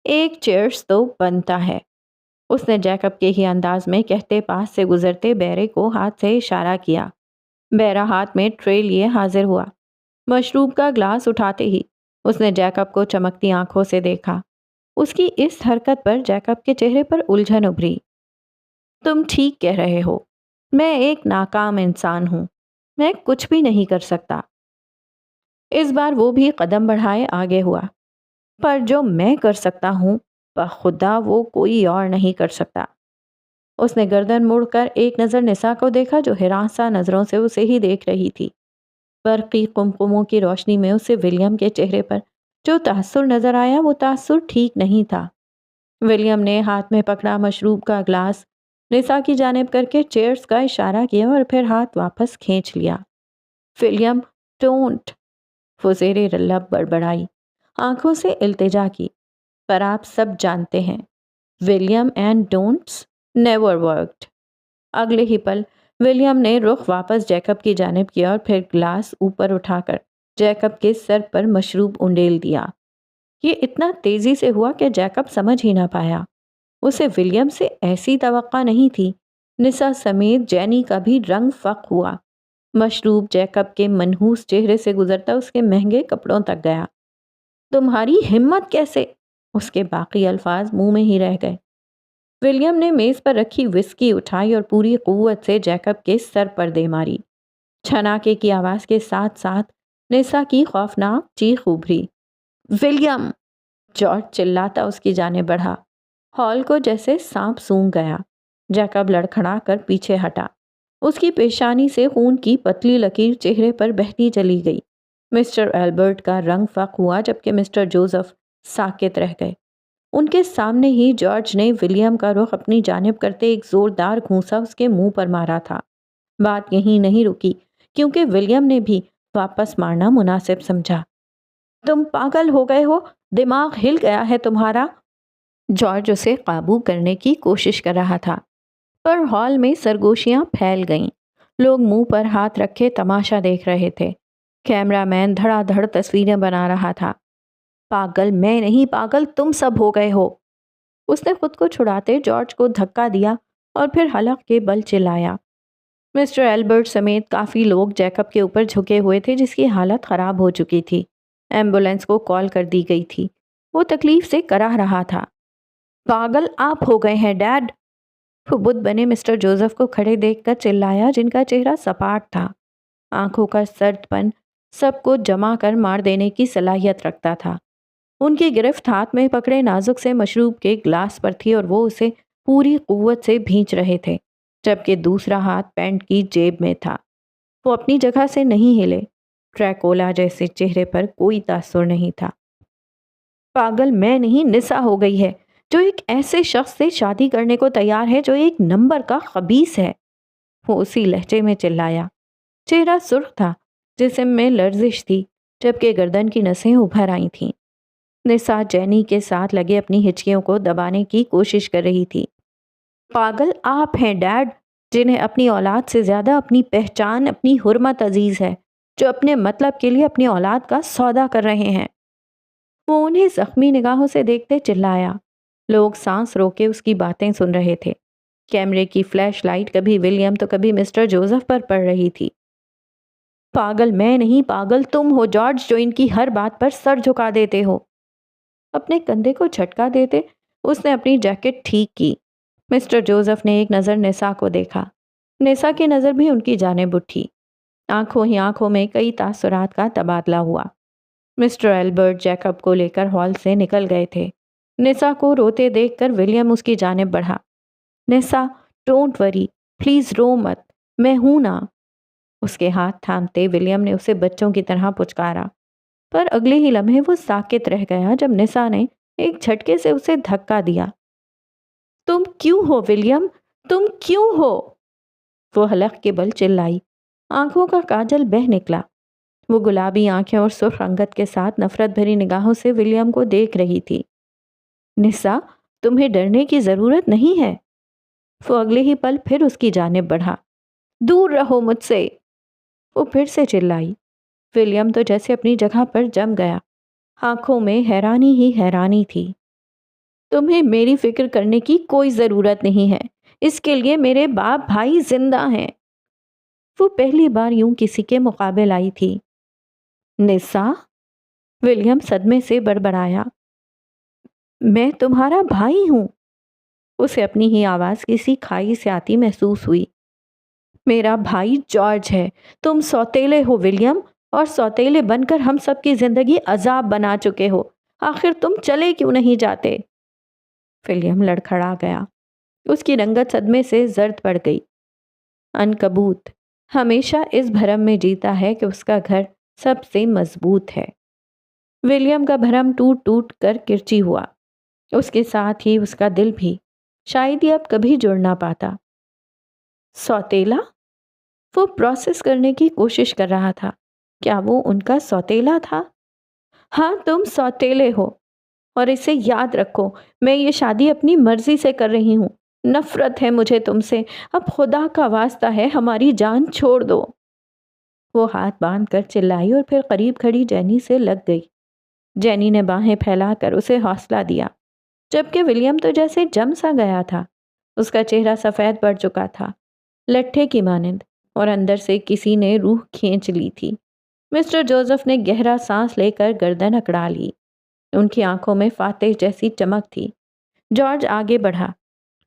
ایک چیئرز تو بنتا ہے، اس نے جیکب کے ہی انداز میں کہتے پاس سے گزرتے بیرے کو ہاتھ سے اشارہ کیا۔ بیرا ہاتھ میں ٹرے لیے حاضر ہوا۔ مشروب کا گلاس اٹھاتے ہی اس نے جیکب کو چمکتی آنکھوں سے دیکھا۔ اس کی اس حرکت پر جیکب کے چہرے پر الجھن ابھری۔ تم ٹھیک کہہ رہے ہو، میں ایک ناکام انسان ہوں، میں کچھ بھی نہیں کر سکتا۔ اس بار وہ بھی قدم بڑھائے آگے ہوا۔ پر جو میں کر سکتا ہوں بخدا وہ کوئی اور نہیں کر سکتا۔ اس نے گردن مڑ کر ایک نظر نسا کو دیکھا جو ہراساں نظروں سے اسے ہی دیکھ رہی تھی۔ برقی قمقموں کی روشنی میں اسے ولیم کے چہرے پر جو تاثر نظر آیا وہ تاثر ٹھیک نہیں تھا۔ ولیم نے ہاتھ میں پکڑا مشروب کا گلاس نسا کی جانب کر کے چیئرز کا اشارہ کیا اور پھر ہاتھ واپس کھینچ لیا۔ ولیم ڈونٹ، وہ زیر لب بڑبڑائی، آنکھوں سے التجا کی۔ پر آپ سب جانتے ہیں William and don'ts never worked. اگلے ہی پل ولیم نے رخ واپس جیکب کی جانب کیا اور پھر گلاس اوپر اٹھا کر جیکب کے سر پر مشروب انڈیل دیا۔ یہ اتنا تیزی سے ہوا کہ جیکب سمجھ ہی نہ پایا۔ اسے ولیم سے ایسی توقع نہیں تھی۔ نسا سمیت جینی کا بھی رنگ فق ہوا۔ مشروب جیکب کے منحوس چہرے سے گزرتا اس کے مہنگے کپڑوں تک گیا۔ تمہاری ہمت کیسے؟ اس کے باقی الفاظ منہ میں ہی رہ گئے۔ ولیم نے میز پر رکھی وسکی اٹھائی اور پوری قوت سے جیکب کے سر پر دے ماری۔ چھناکے کی آواز کے ساتھ ساتھ نسا کی خوفناک چیخ ابھری۔ ولیم! جارج چلاتا اس کی جانب بڑھا۔ ہال کو جیسے سانپ سونگھ گیا۔ جیکب لڑکھڑا کر پیچھے ہٹا۔ اس کی پیشانی سے خون کی پتلی لکیر چہرے پر بہتی چلی گئی۔ مسٹر ایلبرٹ کا رنگ فق ہوا جبکہ مسٹر جوزف ساکت رہ گئے۔ ان کے سامنے ہی جارج نے ولیم کا رخ اپنی جانب کرتے ایک زوردار گھونسا اس کے منہ پر مارا تھا۔ بات یہیں نہیں رکی کیونکہ ولیم نے بھی واپس مارنا مناسب سمجھا۔ تم پاگل ہو گئے ہو، دماغ ہل گیا ہے تمہارا۔ جارج اسے قابو کرنے کی کوشش کر رہا تھا، پر ہال میں سرگوشیاں پھیل گئیں۔ لوگ منہ پر ہاتھ رکھے تماشا دیکھ رہے تھے۔ کیمرہ مین دھڑا دھڑ تصویریں بنا رہا تھا۔ پاگل میں نہیں، پاگل تم سب ہو گئے ہو۔ اس نے خود کو چھڑاتے جارج کو دھکا دیا اور پھر حلق کے بل چلایا۔ مسٹر ایلبرٹ سمیت کافی لوگ جیکب کے اوپر جھکے ہوئے تھے جس کی حالت خراب ہو چکی تھی۔ ایمبولینس کو کال کر دی گئی تھی۔ وہ تکلیف سے کراہ رہا تھا۔ پاگل آپ ہو گئے ہیں ڈیڈ، وہ بت بنے مسٹر جوزف کو کھڑے دیکھ کر چلایا جن کا چہرہ سپاٹ تھا۔ آنکھوں کا سرد پن سب کو جمع کر مار دینے کی صلاحیت رکھتا تھا۔ ان کی گرفت ہاتھ میں پکڑے نازک سے مشروب کے گلاس پر تھی اور وہ اسے پوری قوت سے بھینچ رہے تھے جبکہ دوسرا ہاتھ پینٹ کی جیب میں تھا۔ وہ اپنی جگہ سے نہیں ہلے۔ ڈریکولا جیسے چہرے پر کوئی تاثر نہیں تھا۔ پاگل میں نہیں، نسا ہو گئی ہے جو ایک ایسے شخص سے شادی کرنے کو تیار ہے جو ایک نمبر کا خبیث ہے، وہ اسی لہجے میں چلایا۔ چہرہ سرخ تھا، جسم میں لرزش تھی جبکہ گردن کی نسیں ابھر آئی تھیں۔ نسا جینی کے ساتھ لگے اپنی ہچکیوں کو دبانے کی کوشش کر رہی تھی۔ پاگل آپ ہیں ڈیڈ، جنہیں اپنی اولاد سے زیادہ اپنی پہچان، اپنی حرمت عزیز ہے، جو اپنے مطلب کے لیے اپنی اولاد کا سودا کر رہے ہیں۔ وہ انہیں زخمی نگاہوں سے دیکھتے چلایا۔ لوگ سانس روکے اس کی باتیں سن رہے تھے۔ کیمرے کی فلیش لائٹ کبھی ولیم تو کبھی مسٹر جوزف پر پڑ رہی تھی۔ پاگل میں نہیں، پاگل تم ہو جارج، جو ان کی ہر بات پر سر جھکا دیتے ہو۔ اپنے کندھے کو جھٹکا دیتے اس نے اپنی جیکٹ ٹھیک کی۔ مسٹر جوزف نے ایک نظر نسا کو دیکھا۔ نسا کی نظر بھی ان کی جانب اٹھی۔ آنکھوں ہی آنکھوں میں کئی تاثرات کا تبادلہ ہوا۔ مسٹر ایلبرٹ جیکب کو لے کر ہال سے نکل گئے تھے۔ نسا کو روتے دیکھ کر ولیم اس کی جانب بڑھا۔ نسا، ڈونٹ وری، پلیز رو مت، میں ہوں نا۔ اس کے ہاتھ تھامتے ولیم نے اسے بچوں کی طرح پچکارا، پر اگلے ہی لمحے وہ ساکت رہ گیا جب نسا نے ایک جھٹکے سے اسے دھکا دیا۔ تم کیوں ہو ولیم؟ تم کیوں ہو؟ وہ حلق کے بل چلائی۔ آنکھوں کا کاجل بہہ نکلا۔ وہ گلابی آنکھیں اور سرخ رنگت کے ساتھ نفرت بھری نگاہوں سے ولیم کو دیکھ رہی تھی۔ نسا، تمہیں ڈرنے کی ضرورت نہیں ہے۔ وہ اگلے ہی پل پھر اس کی جانب بڑھا۔ دور رہو مجھ سے، وہ پھر سے چلائی۔ ولیم تو جیسے اپنی جگہ پر جم گیا۔ آنکھوں میں حیرانی ہی حیرانی تھی۔ تمہیں میری فکر کرنے کی کوئی ضرورت نہیں ہے، اس کے لیے میرے باپ بھائی زندہ ہیں۔ وہ پہلی بار یوں کسی کے مقابل آئی تھی۔ نسا، ولیم صدمے سے بڑبڑایا۔ میں تمہارا بھائی ہوں۔ اسے اپنی ہی آواز کسی کھائی سے آتی محسوس ہوئی۔ میرا بھائی جارج ہے۔ تم سوتیلے ہو ولیم، اور سوتیلے بن کر ہم سب کی زندگی عذاب بنا چکے ہو۔ آخر تم چلے کیوں نہیں جاتے؟ ولیم لڑکھڑا گیا۔ اس کی رنگت صدمے سے زرد پڑ گئی۔ عنکبوت ہمیشہ اس بھرم میں جیتا ہے کہ اس کا گھر سب سے مضبوط ہے۔ ولیم کا بھرم ٹوٹ ٹوٹ کر کرچی ہوا، اس کے ساتھ ہی اس کا دل بھی۔ شاید یہ اب کبھی جڑ نہ پاتا۔ سوتیلا؟ وہ پروسیس کرنے کی کوشش کر رہا تھا۔ کیا وہ ان کا سوتیلا تھا؟ ہاں، تم سوتیلے ہو، اور اسے یاد رکھو، میں یہ شادی اپنی مرضی سے کر رہی ہوں۔ نفرت ہے مجھے تم سے، اب خدا کا واسطہ ہے ہماری جان چھوڑ دو۔ وہ ہاتھ باندھ کر چلائی اور پھر قریب کھڑی جینی سے لگ گئی۔ جینی نے باہیں پھیلا کر اسے حوصلہ دیا، جبکہ ولیم تو جیسے جم سا گیا تھا۔ اس کا چہرہ سفید پڑ چکا تھا، لٹھے کی مانند، اور اندر سے کسی نے روح کھینچ لی تھی۔ مسٹر جوزف نے گہرا سانس لے کر گردن اکڑا لی۔ ان کی آنکھوں میں فاتح جیسی چمک تھی۔ جارج آگے بڑھا۔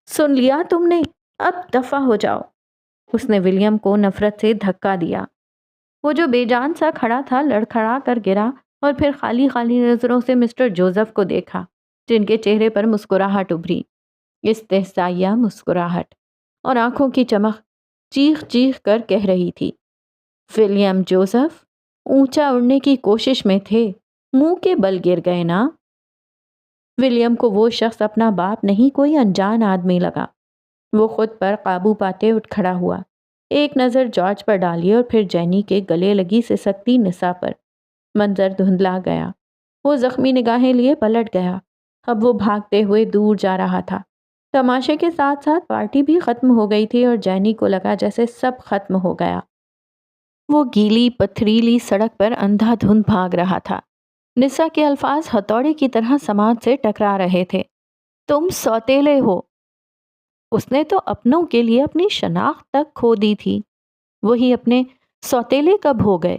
سن لیا تم نے؟ اب دفع ہو جاؤ۔ اس نے ولیم کو نفرت سے دھکا دیا۔ وہ جو بے جان سا کھڑا تھا لڑکھڑا کر گرا، اور پھر خالی خالی نظروں سے مسٹر جوزف کو دیکھا، جن کے چہرے پر مسکراہٹ ابھری، استحزائیہ مسکراہٹ، اور آنکھوں کی چمک چیخ چیخ کر کہہ رہی تھی، ولیم جوزف، اونچا اڑنے کی کوشش میں تھے، منہ کے بل گر گئے نا۔ ولیم کو وہ شخص اپنا باپ نہیں، کوئی انجان آدمی لگا۔ وہ خود پر قابو پاتے اٹھ کھڑا ہوا، ایک نظر جارج پر ڈالی اور پھر جینی کے گلے لگی سسکتی نسا پر۔ منظر دھندلا گیا۔ وہ زخمی نگاہیں لیے پلٹ گیا۔ اب وہ بھاگتے ہوئے دور جا رہا تھا۔ تماشے کے ساتھ ساتھ پارٹی بھی ختم ہو گئی تھی، اور جینی کو لگا جیسے سب ختم ہو گیا۔ وہ گیلی پتھریلی سڑک پر اندھا دھند بھاگ رہا تھا۔ نسا کے الفاظ ہتھوڑے کی طرح سماج سے ٹکرا رہے تھے۔ تم سوتیلے ہو۔ اس نے تو اپنوں کے لیے اپنی شناخت تک کھو دی تھی، وہی اپنے سوتیلے کب ہو گئے؟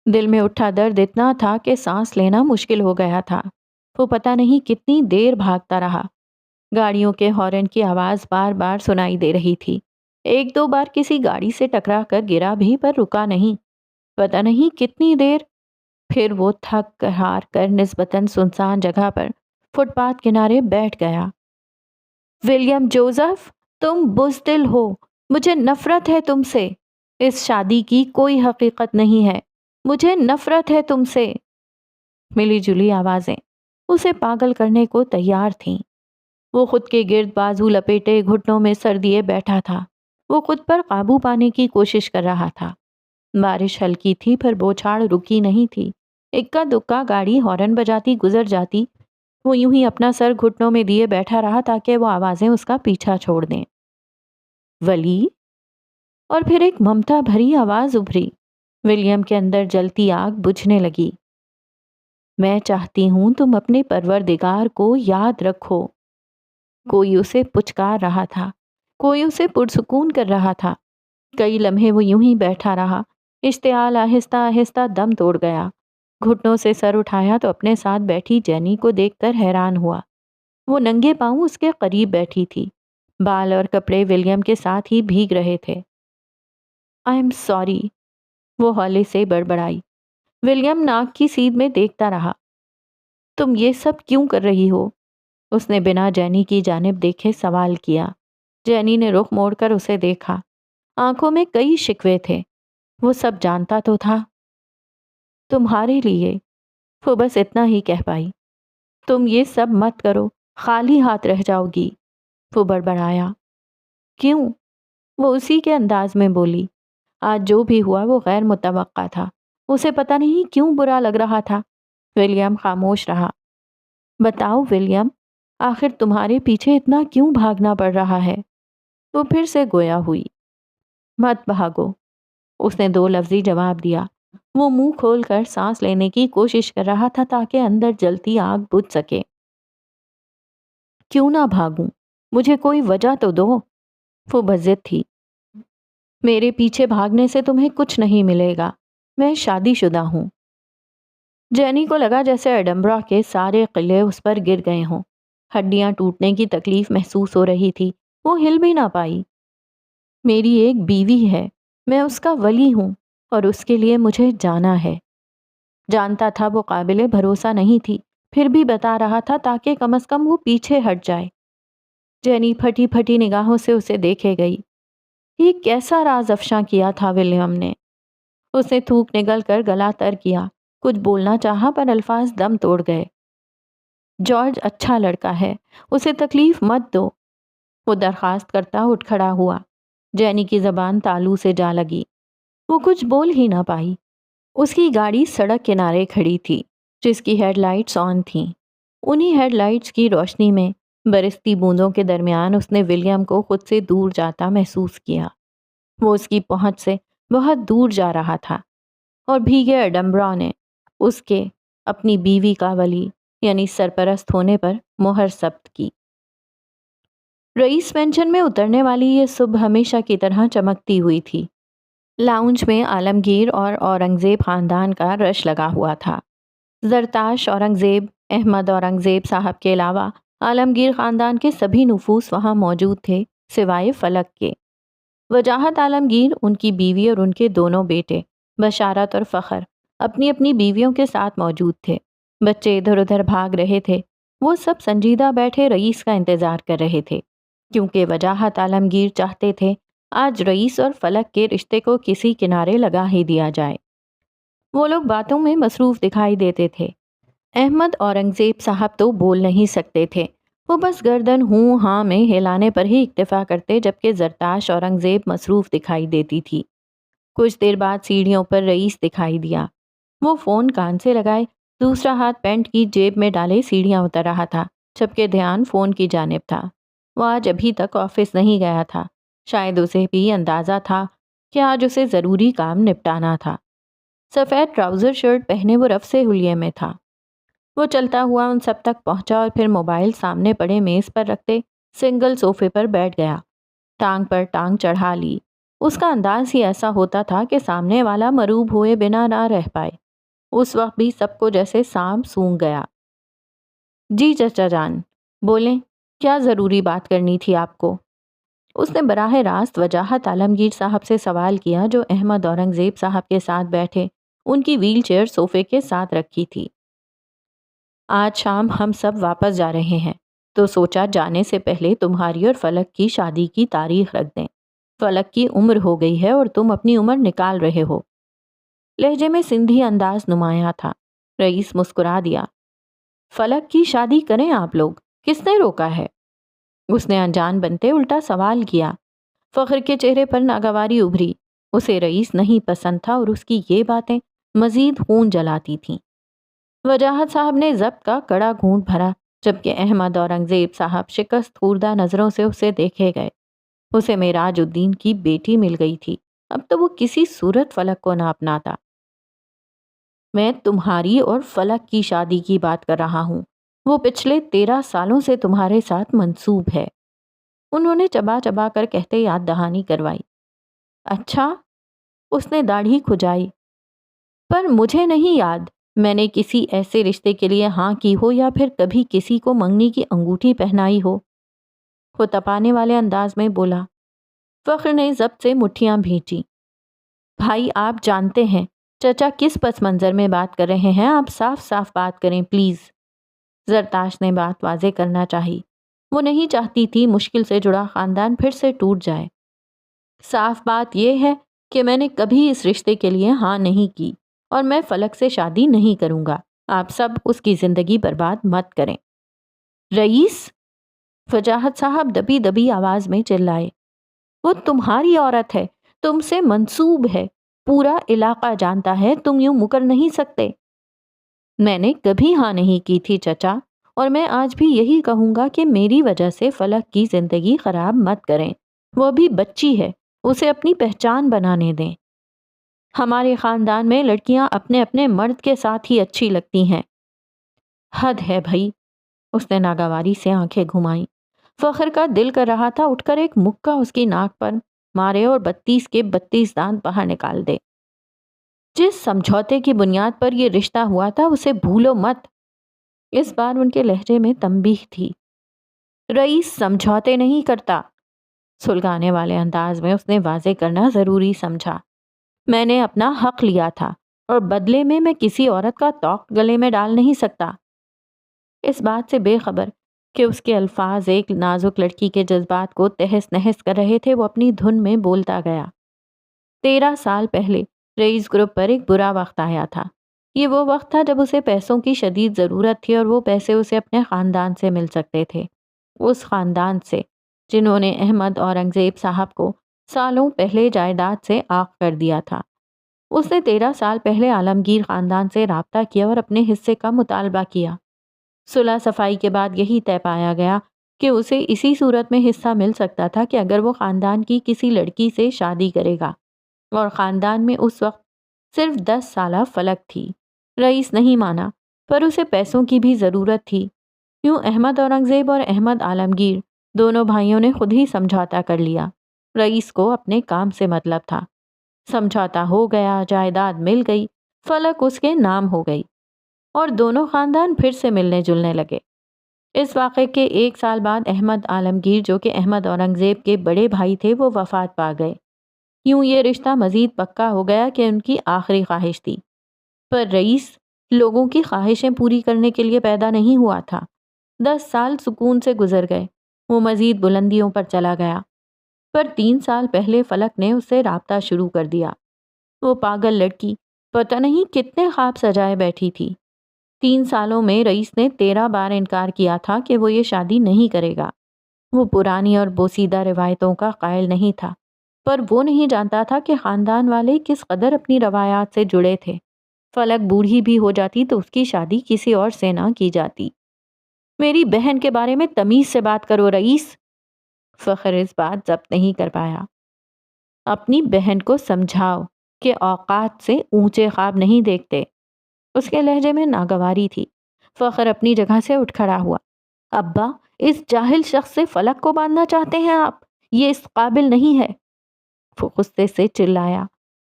دل میں اٹھا درد اتنا تھا کہ سانس لینا مشکل ہو گیا تھا۔ وہ پتہ نہیں کتنی دیر بھاگتا رہا۔ گاڑیوں کے ہارن کی آواز بار بار سنائی دے رہی تھی۔ ایک دو بار کسی گاڑی سے ٹکرا کر گرا بھی، پر رکا نہیں۔ پتہ نہیں کتنی دیر۔ پھر وہ تھک ہار کر نسبتاً سنسان جگہ پر فٹ پاتھ کنارے بیٹھ گیا۔ ولیم جوزف، تم بزدل ہو، مجھے نفرت ہے تم سے۔ اس شادی کی کوئی حقیقت نہیں ہے، مجھے نفرت ہے تم سے۔ ملی جلی آوازیں اسے پاگل کرنے کو تیار تھیں۔ وہ خود کے گرد بازو لپیٹے گھٹنوں میں سر دیے بیٹھا تھا۔ وہ خود پر قابو پانے کی کوشش کر رہا تھا۔ بارش ہلکی تھی، پر بوچھاڑ رکی نہیں تھی۔ اکا دکا گاڑی ہارن بجاتی گزر جاتی۔ وہ یوں ہی اپنا سر گھٹنوں میں دیے بیٹھا رہا تاکہ وہ آوازیں اس کا پیچھا چھوڑ دیں۔ ولی؟ اور پھر ایک ممتا بھری آواز ابھری۔ ولیم کے اندر جلتی آگ بجھنے لگی۔ میں چاہتی ہوں تم اپنے پروردگار کو یاد رکھو۔ کوئی اسے پچکار رہا تھا، کوئی اسے پرسکون کر رہا تھا۔ کئی لمحے وہ یوں ہی بیٹھا رہا، اشتعال آہستہ آہستہ دم توڑ گیا۔ گھٹنوں سے سر اٹھایا تو اپنے ساتھ بیٹھی جینی کو دیکھ کر حیران ہوا۔ وہ ننگے پاؤں اس کے قریب بیٹھی تھی۔ بال اور کپڑے ولیم کے ساتھ ہی بھیگ رہے تھے۔ آئی ایم سوری، وہ ہولے سے بڑبڑائی۔ ولیم ناک کی سیدھ میں دیکھتا رہا۔ تم یہ سب کیوں کر رہی ہو؟ اس نے بنا جینی کی جانب دیکھے سوال کیا۔ جینی نے رخ موڑ کر اسے دیکھا۔ آنکھوں میں کئی شکوے تھے۔ وہ سب جانتا تو تھا۔ تمہارے لیے، وہ بس اتنا ہی کہہ پائی۔ تم یہ سب مت کرو، خالی ہاتھ رہ جاؤ گی، وہ بڑبڑایا۔ کیوں؟ وہ اسی کے انداز میں بولی۔ آج جو بھی ہوا وہ غیر متوقع تھا۔ اسے پتہ نہیں کیوں برا لگ رہا تھا۔ ولیم خاموش رہا۔ بتاؤ ولیم، آخر تمہارے پیچھے اتنا کیوں بھاگنا پڑ رہا ہے؟ وہ پھر سے گویا ہوئی۔ مت بھاگو، اس نے دو لفظی جواب دیا۔ وہ منہ کھول کر سانس لینے کی کوشش کر رہا تھا تاکہ اندر جلتی آگ بجھ سکے۔ کیوں نہ بھاگوں؟ مجھے کوئی وجہ تو دو۔ وہ بضد تھی۔ میرے پیچھے بھاگنے سے تمہیں کچھ نہیں ملے گا۔ میں شادی شدہ ہوں۔ جینی کو لگا جیسے ایڈمبرا کے سارے قلعے اس پر گر گئے ہوں۔ ہڈیاں ٹوٹنے کی تکلیف محسوس ہو رہی تھی۔ وہ ہل بھی نہ پائی۔ میری ایک بیوی ہے، میں اس کا ولی ہوں اور اس کے لیے مجھے جانا ہے۔ جانتا تھا وہ قابل بھروسہ نہیں تھی، پھر بھی بتا رہا تھا تاکہ کم از کم وہ پیچھے ہٹ جائے۔ جینی پھٹی پھٹی نگاہوں سے اسے دیکھے گئی۔ یہ کیسا راز افشاں کیا تھا ولیم نے؟ اس نے تھوک نگل کر گلا تر کیا۔ کچھ بولنا چاہا پر الفاظ دم توڑ گئے۔ جارج اچھا لڑکا ہے، اسے تکلیف مت دو، وہ درخواست کرتا اٹھ کھڑا ہوا۔ جینی کی زبان تالو سے جا لگی۔ وہ کچھ بول ہی نہ پائی۔ اس کی گاڑی سڑک کنارے کھڑی تھی جس کی ہیڈ لائٹس آن تھیں۔ انہی ہیڈ لائٹس کی روشنی میں برستی بوندوں کے درمیان اس نے ولیم کو خود سے دور جاتا محسوس کیا۔ وہ اس کی پہنچ سے بہت دور جا رہا تھا اور بھیگے ایڈمبرا نے اس کے اپنی بیوی کا ولی یعنی سرپرست ہونے پر مہر ثبت کی۔ رئیس مینشن میں اترنے والی یہ صبح ہمیشہ کی طرح چمکتی ہوئی تھی۔ لاؤنج میں عالمگیر اور اورنگزیب خاندان کا رش لگا ہوا تھا۔ زرتاش اورنگزیب، احمد اورنگزیب صاحب کے علاوہ عالمگیر خاندان کے سبھی نفوس وہاں موجود تھے سوائے فلک کے۔ وجاہت عالمگیر، ان کی بیوی اور ان کے دونوں بیٹے بشارت اور فخر اپنی اپنی بیویوں کے ساتھ موجود تھے۔ بچے ادھر ادھر بھاگ رہے تھے۔ وہ سب سنجیدہ بیٹھے رئیس کا انتظار کر رہے تھے کیونکہ وجاہت عالمگیر چاہتے تھے آج رئیس اور فلک کے رشتے کو کسی کنارے لگا ہی دیا جائے۔ وہ لوگ باتوں میں مصروف دکھائی دیتے تھے۔ احمد اورنگزیب صاحب تو بول نہیں سکتے تھے۔ وہ بس گردن ہوں ہاں میں ہلانے پر ہی اکتفا کرتے، جبکہ زرتاش اورنگزیب مصروف دکھائی دیتی تھی۔ کچھ دیر بعد سیڑھیوں پر رئیس دکھائی دیا۔ وہ فون کان سے لگائے، دوسرا ہاتھ پینٹ کی جیب میں ڈالے سیڑھیاں اتر رہا تھا، جبکہ دھیان فون کی جانب تھا۔ وہ آج ابھی تک آفس نہیں گیا تھا۔ شاید اسے بھی اندازہ تھا کہ آج اسے ضروری کام نپٹانا تھا۔ سفید ٹراؤزر شرٹ پہنے وہ رف سے حلیے میں تھا۔ وہ چلتا ہوا ان سب تک پہنچا اور پھر موبائل سامنے پڑے میز پر رکھتے سنگل صوفے پر بیٹھ گیا۔ ٹانگ پر ٹانگ چڑھا لی۔ اس کا انداز ہی ایسا ہوتا تھا کہ سامنے والا مروب ہوئے بنا نہ رہ پائے۔ اس وقت بھی سب کو جیسے سانپ سونگھ گیا۔ جی چچا جان، بولیں، کیا ضروری بات کرنی تھی آپ کو؟ اس نے براہ راست وجاہت عالمگیر صاحب سے سوال کیا جو احمد اورنگزیب صاحب کے ساتھ بیٹھے ان کی ویل چیئر صوفے کے ساتھ رکھی تھی۔ آج شام ہم سب واپس جا رہے ہیں تو سوچا جانے سے پہلے تمہاری اور فلک کی شادی کی تاریخ رکھ دیں۔ فلک کی عمر ہو گئی ہے اور تم اپنی عمر نکال رہے ہو۔ لہجے میں سندھی انداز نمایاں تھا۔ رئیس مسکرا دیا۔ فلک کی شادی کریں آپ لوگ، کس نے روکا ہے؟ اس نے انجان بنتے الٹا سوال کیا۔ فخر کے چہرے پر ناگواری ابھری۔ اسے رئیس نہیں پسند تھا اور اس کی یہ باتیں مزید خون جلاتی تھیں۔ وجاہت صاحب نے ضبط کا کڑا گھونٹ بھرا، جبکہ احمد اورنگزیب صاحب شکست خوردہ نظروں سے اسے دیکھے گئے۔ اسے معراج الدین کی بیٹی مل گئی تھی، اب تو وہ کسی صورت فلک کو نہ اپناتا۔ میں تمہاری اور فلک کی شادی کی بات کر رہا ہوں، وہ پچھلے 13 سالوں سے تمہارے ساتھ منسوب ہے۔ انہوں نے چبا چبا کر کہتے یاد دہانی کروائی۔ اچھا، اس نے داڑھی کھجائی۔ پر مجھے نہیں یاد میں نے کسی ایسے رشتے کے لیے ہاں کی ہو یا پھر کبھی کسی کو منگنی کی انگوٹھی پہنائی ہو، وہ تپانے والے انداز میں بولا۔ فخر نے ضبط سے مٹھیاں بھینچی۔ بھائی آپ جانتے ہیں چچا کس پس منظر میں بات کر رہے ہیں، آپ صاف صاف بات کریں پلیز۔ زرتاش نے بات واضح کرنا چاہی۔ وہ نہیں چاہتی تھی مشکل سے جڑا خاندان پھر سے ٹوٹ جائے۔ صاف بات یہ ہے کہ میں نے کبھی اس رشتے کے لیے ہاں نہیں کی اور میں فلک سے شادی نہیں کروں گا۔ آپ سب اس کی زندگی برباد مت کریں۔ رئیس، وجاہت صاحب دبی دبی آواز میں چلائے، وہ تمہاری عورت ہے، تم سے منسوب ہے، پورا علاقہ جانتا ہے، تم یوں مکر نہیں سکتے۔ میں نے کبھی ہاں نہیں کی تھی چچا، اور میں آج بھی یہی کہوں گا کہ میری وجہ سے فلک کی زندگی خراب مت کریں۔ وہ بھی بچی ہے، اسے اپنی پہچان بنانے دیں۔ ہمارے خاندان میں لڑکیاں اپنے اپنے مرد کے ساتھ ہی اچھی لگتی ہیں۔ حد ہے بھائی، اس نے ناگواری سے آنکھیں گھمائیں۔ فخر کا دل کر رہا تھا اٹھ کر ایک مکہ اس کی ناک پر مارے اور 32 کے 32 دانت باہر نکال دے۔ جس سمجھوتے کی بنیاد پر یہ رشتہ ہوا تھا اسے بھولو مت۔ اس بار ان کے لہجے میں تنبیہ تھی۔ رئیس سمجھوتے نہیں کرتا، سلگانے والے انداز میں اس نے واضح کرنا ضروری سمجھا۔ میں نے اپنا حق لیا تھا اور بدلے میں کسی عورت کا توق گلے میں ڈال نہیں سکتا۔ اس بات سے بے خبر کہ اس کے الفاظ ایک نازک لڑکی کے جذبات کو تہس نہس کر رہے تھے، وہ اپنی دھن میں بولتا گیا۔ 13 سال پہلے رئیس گروپ پر ایک برا وقت آیا تھا۔ یہ وہ وقت تھا جب اسے پیسوں کی شدید ضرورت تھی اور وہ پیسے اسے اپنے خاندان سے مل سکتے تھے، اس خاندان سے جنہوں نے احمد اورنگزیب صاحب کو سالوں پہلے جائیداد سے عاق کر دیا تھا۔ اس نے 13 سال پہلے عالمگیر خاندان سے رابطہ کیا اور اپنے حصے کا مطالبہ کیا۔ صلح صفائی کے بعد یہی طے پایا گیا کہ اسے اسی صورت میں حصہ مل سکتا تھا کہ اگر وہ خاندان کی کسی لڑکی سے شادی کرے گا، اور خاندان میں اس وقت صرف 10 سالہ فلک تھی۔ رئیس نہیں مانا، پر اسے پیسوں کی بھی ضرورت تھی۔ یوں احمد اورنگزیب اور احمد عالمگیر دونوں بھائیوں نے خود ہی سمجھوتا کر لیا۔ رئیس کو اپنے کام سے مطلب تھا۔ سمجھوتا ہو گیا، جائیداد مل گئی، فلک اس کے نام ہو گئی، اور دونوں خاندان پھر سے ملنے جلنے لگے۔ اس واقعے کے 1 سال بعد احمد عالمگیر، جو کہ احمد اورنگزیب کے بڑے بھائی تھے، وہ وفات پا گئے۔ یوں یہ رشتہ مزید پکا ہو گیا کہ ان کی آخری خواہش تھی۔ پر رئیس لوگوں کی خواہشیں پوری کرنے کے لیے پیدا نہیں ہوا تھا۔ 10 سال سکون سے گزر گئے، وہ مزید بلندیوں پر چلا گیا۔ پر 3 سال پہلے فلک نے اس سے رابطہ شروع کر دیا۔ وہ پاگل لڑکی پتہ نہیں کتنے خواب سجائے بیٹھی تھی۔ 3 سالوں میں رئیس نے 13 بار انکار کیا تھا کہ وہ یہ شادی نہیں کرے گا۔ وہ پرانی اور بوسیدہ روایتوں کا قائل نہیں تھا، پر وہ نہیں جانتا تھا کہ خاندان والے کس قدر اپنی روایات سے جڑے تھے۔ فلک بوڑھی بھی ہو جاتی تو اس کی شادی کسی اور سے نہ کی جاتی۔ میری بہن کے بارے میں تمیز سے بات کرو رئیس، فخر اس بات ضبط نہیں کر پایا۔ اپنی بہن کو سمجھاؤ کہ اوقات سے اونچے خواب نہیں دیکھتے۔ اس کے لہجے میں ناگواری تھی۔ فخر اپنی جگہ سے اٹھ کھڑا ہوا۔ ابا، اس جاہل شخص سے فلک کو باندھنا چاہتے ہیں آپ؟ یہ اس قابل نہیں ہے، وہ غصے سے چلایا۔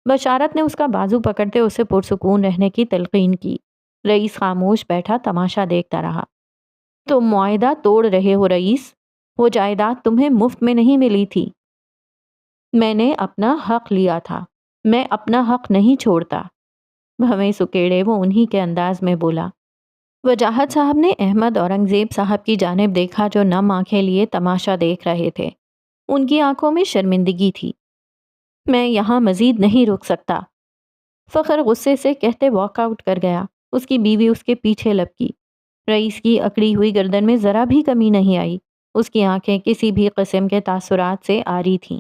بشارت نے اس کا بازو پکڑتے اسے پرسکون رہنے کی تلقین کی۔ رئیس خاموش بیٹھا تماشا دیکھتا رہا۔ تم معاہدہ توڑ رہے ہو رئیس، وہ جائیداد تمہیں مفت میں نہیں ملی تھی۔ میں نے اپنا حق لیا تھا، میں اپنا حق نہیں چھوڑتا، بھویں سکیڑے وہ انہی کے انداز میں بولا۔ وجاہت صاحب نے احمد اورنگزیب صاحب کی جانب دیکھا جو نم آنکھیں لیے تماشا دیکھ رہے تھے۔ ان کی آنکھوں میں شرمندگی تھی۔ میں یہاں مزید نہیں رک سکتا، فخر غصے سے کہتے واک آؤٹ کر گیا۔ اس کی بیوی اس کے پیچھے لپکی۔ رئیس کی اکڑی ہوئی گردن میں ذرا بھی کمی نہیں آئی، اس کی آنکھیں کسی بھی قسم کے تاثرات سے آری تھیں۔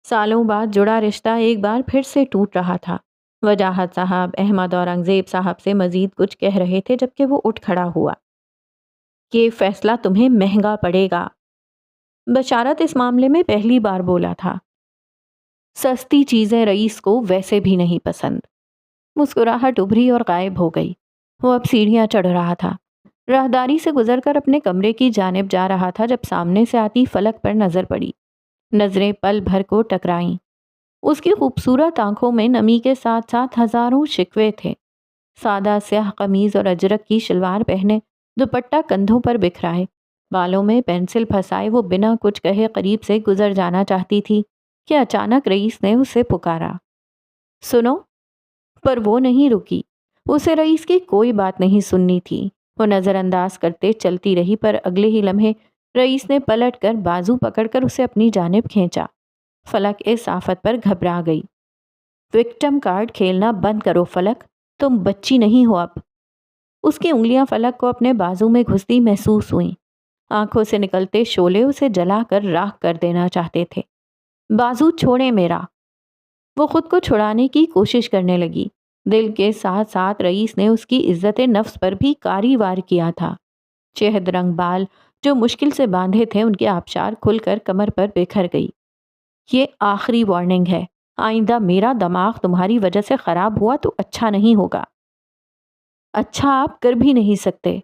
سالوں بعد جڑا رشتہ ایک بار پھر سے ٹوٹ رہا تھا۔ وجاہت صاحب احمد اورنگزیب صاحب سے مزید کچھ کہہ رہے تھے جبکہ وہ اٹھ کھڑا ہوا۔ یہ فیصلہ تمہیں مہنگا پڑے گا، بشارت اس معاملے میں پہلی بار بولا تھا۔ سستی چیزیں رئیس کو ویسے بھی نہیں پسند۔ مسکراہٹ ابھری اور غائب ہو گئی۔ وہ اب سیڑھیاں چڑھ رہا تھا، راہداری سے گزر کر اپنے کمرے کی جانب جا رہا تھا جب سامنے سے آتی فلک پر نظر پڑی۔ نظریں پل بھر کو ٹکرائیں۔ اس کی خوبصورت آنکھوں میں نمی کے ساتھ ساتھ ہزاروں شکوے تھے۔ سادہ سیاہ قمیض اور اجرک کی شلوار پہنے، دوپٹہ کندھوں پر بکھرائے، بالوں میں پینسل پھنسائے وہ بنا کچھ کہے قریب سے گزر جانا چاہتی تھی کہ اچانک رئیس نے اسے پکارا، سنو۔ پر وہ نہیں رکی۔ اسے رئیس کی کوئی بات نہیں سننی تھی۔ وہ نظر انداز کرتے چلتی رہی، پر اگلے ہی لمحے رئیس نے پلٹ کر بازو پکڑ کر اسے اپنی جانب کھینچا۔ فلک اس آفت پر گھبرا گئی۔ وکٹم کارڈ کھیلنا بند کرو فلک، تم بچی نہیں ہو اب۔ اس کی انگلیاں فلک کو اپنے بازو میں گھستی محسوس ہوئیں۔ آنکھوں سے نکلتے شعلے اسے جلا کر راکھ کر دینا چاہتے تھے۔ بازو چھوڑے میرا۔ وہ خود کو چھڑانے کی کوشش کرنے لگی۔ دل کے ساتھ ساتھ رئیس نے اس کی عزت نفس پر بھی کاری وار کیا تھا۔ شہد رنگ بال جو مشکل سے باندھے تھے، ان کے آبشار کھل کر کمر پر بکھر گئی۔ یہ آخری وارننگ ہے، آئندہ میرا دماغ تمہاری وجہ سے خراب ہوا تو اچھا نہیں ہوگا۔ اچھا آپ کر بھی نہیں سکتے۔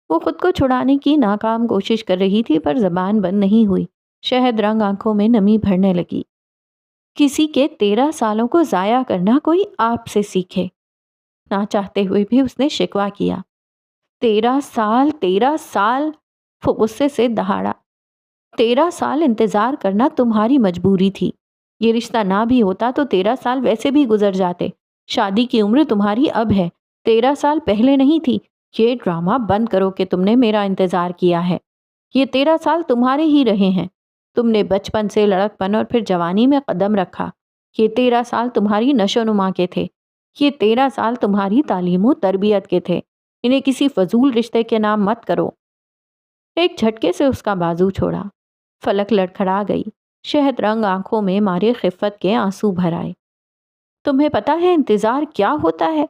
وہ خود کو چھڑانے کی ناکام کوشش کر رہی تھی، پر زبان بند نہیں ہوئی۔ شہد رنگ آنکھوں میں نمی بھرنے لگی۔ کسی کے 13 سالوں کو ضائع کرنا کوئی آپ سے سیکھے۔ نہ چاہتے ہوئے بھی اس نے شکوہ کیا۔ 13 سال، 13 سال! وہ غصے سے دہاڑا۔ 13 سال انتظار کرنا تمہاری مجبوری تھی۔ یہ رشتہ نہ بھی ہوتا تو 13 سال ویسے بھی گزر جاتے۔ شادی کی عمر تمہاری اب ہے، 13 سال پہلے نہیں تھی۔ یہ ڈرامہ بند کرو کہ تم نے میرا انتظار کیا ہے۔ یہ 13 سال تمہارے ہی رہے ہیں۔ تم نے بچپن سے لڑکپن اور پھر جوانی میں قدم رکھا۔ یہ 13 سال تمہاری نشو نما کے تھے۔ یہ 13 سال تمہاری تعلیم و تربیت کے تھے۔ انہیں کسی فضول رشتے کے نام مت کرو۔ ایک جھٹکے سے اس کا بازو چھوڑا۔ فلک لڑکھڑا گئی۔ شہد رنگ آنکھوں میں مارے خفت کے آنسو بھر آئے۔ تمہیں پتا ہے انتظار کیا ہوتا ہے؟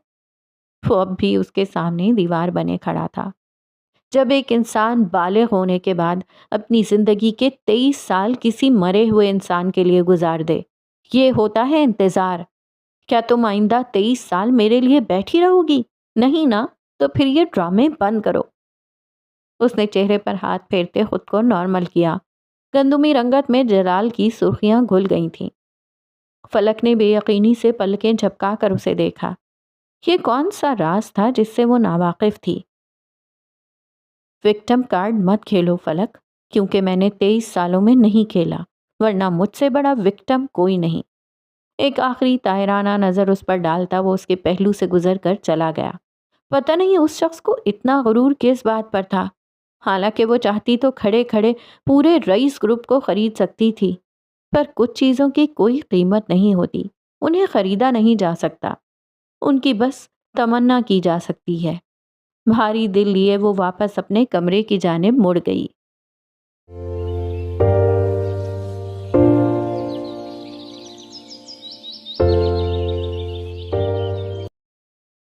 وہ اب بھی اس کے سامنے دیوار بنے کھڑا تھا۔ جب ایک انسان بالغ ہونے کے بعد اپنی زندگی کے 23 سال کسی مرے ہوئے انسان کے لیے گزار دے، یہ ہوتا ہے انتظار۔ کیا تم آئندہ 23 سال میرے لیے بیٹھی رہو گی؟ نہیں نا، تو پھر یہ ڈرامے بند کرو۔ اس نے چہرے پر ہاتھ پھیرتے خود کو نارمل کیا۔ گندمی رنگت میں جلال کی سرخیاں گھل گئی تھیں۔ فلک نے بے یقینی سے پلکیں جھپکا کر اسے دیکھا۔ یہ کون سا راز تھا جس سے وہ ناواقف تھی؟ وکٹم کارڈ مت کھیلو فلک، کیونکہ میں نے 23 سالوں میں نہیں کھیلا، ورنہ مجھ سے بڑا وکٹم کوئی نہیں۔ ایک آخری طاہرانہ نظر اس پر ڈالتا وہ اس کے پہلو سے گزر کر چلا گیا۔ پتہ نہیں اس شخص کو اتنا غرور کس بات پر تھا۔ حالانکہ وہ چاہتی تو کھڑے کھڑے پورے رئیس گروپ کو خرید سکتی تھی، پر کچھ چیزوں کی کوئی قیمت نہیں ہوتی، انہیں خریدا نہیں جا سکتا، ان کی بس تمنا کی جا سکتی ہے۔ بھاری دل لیے وہ واپس اپنے کمرے کی جانب مڑ گئی۔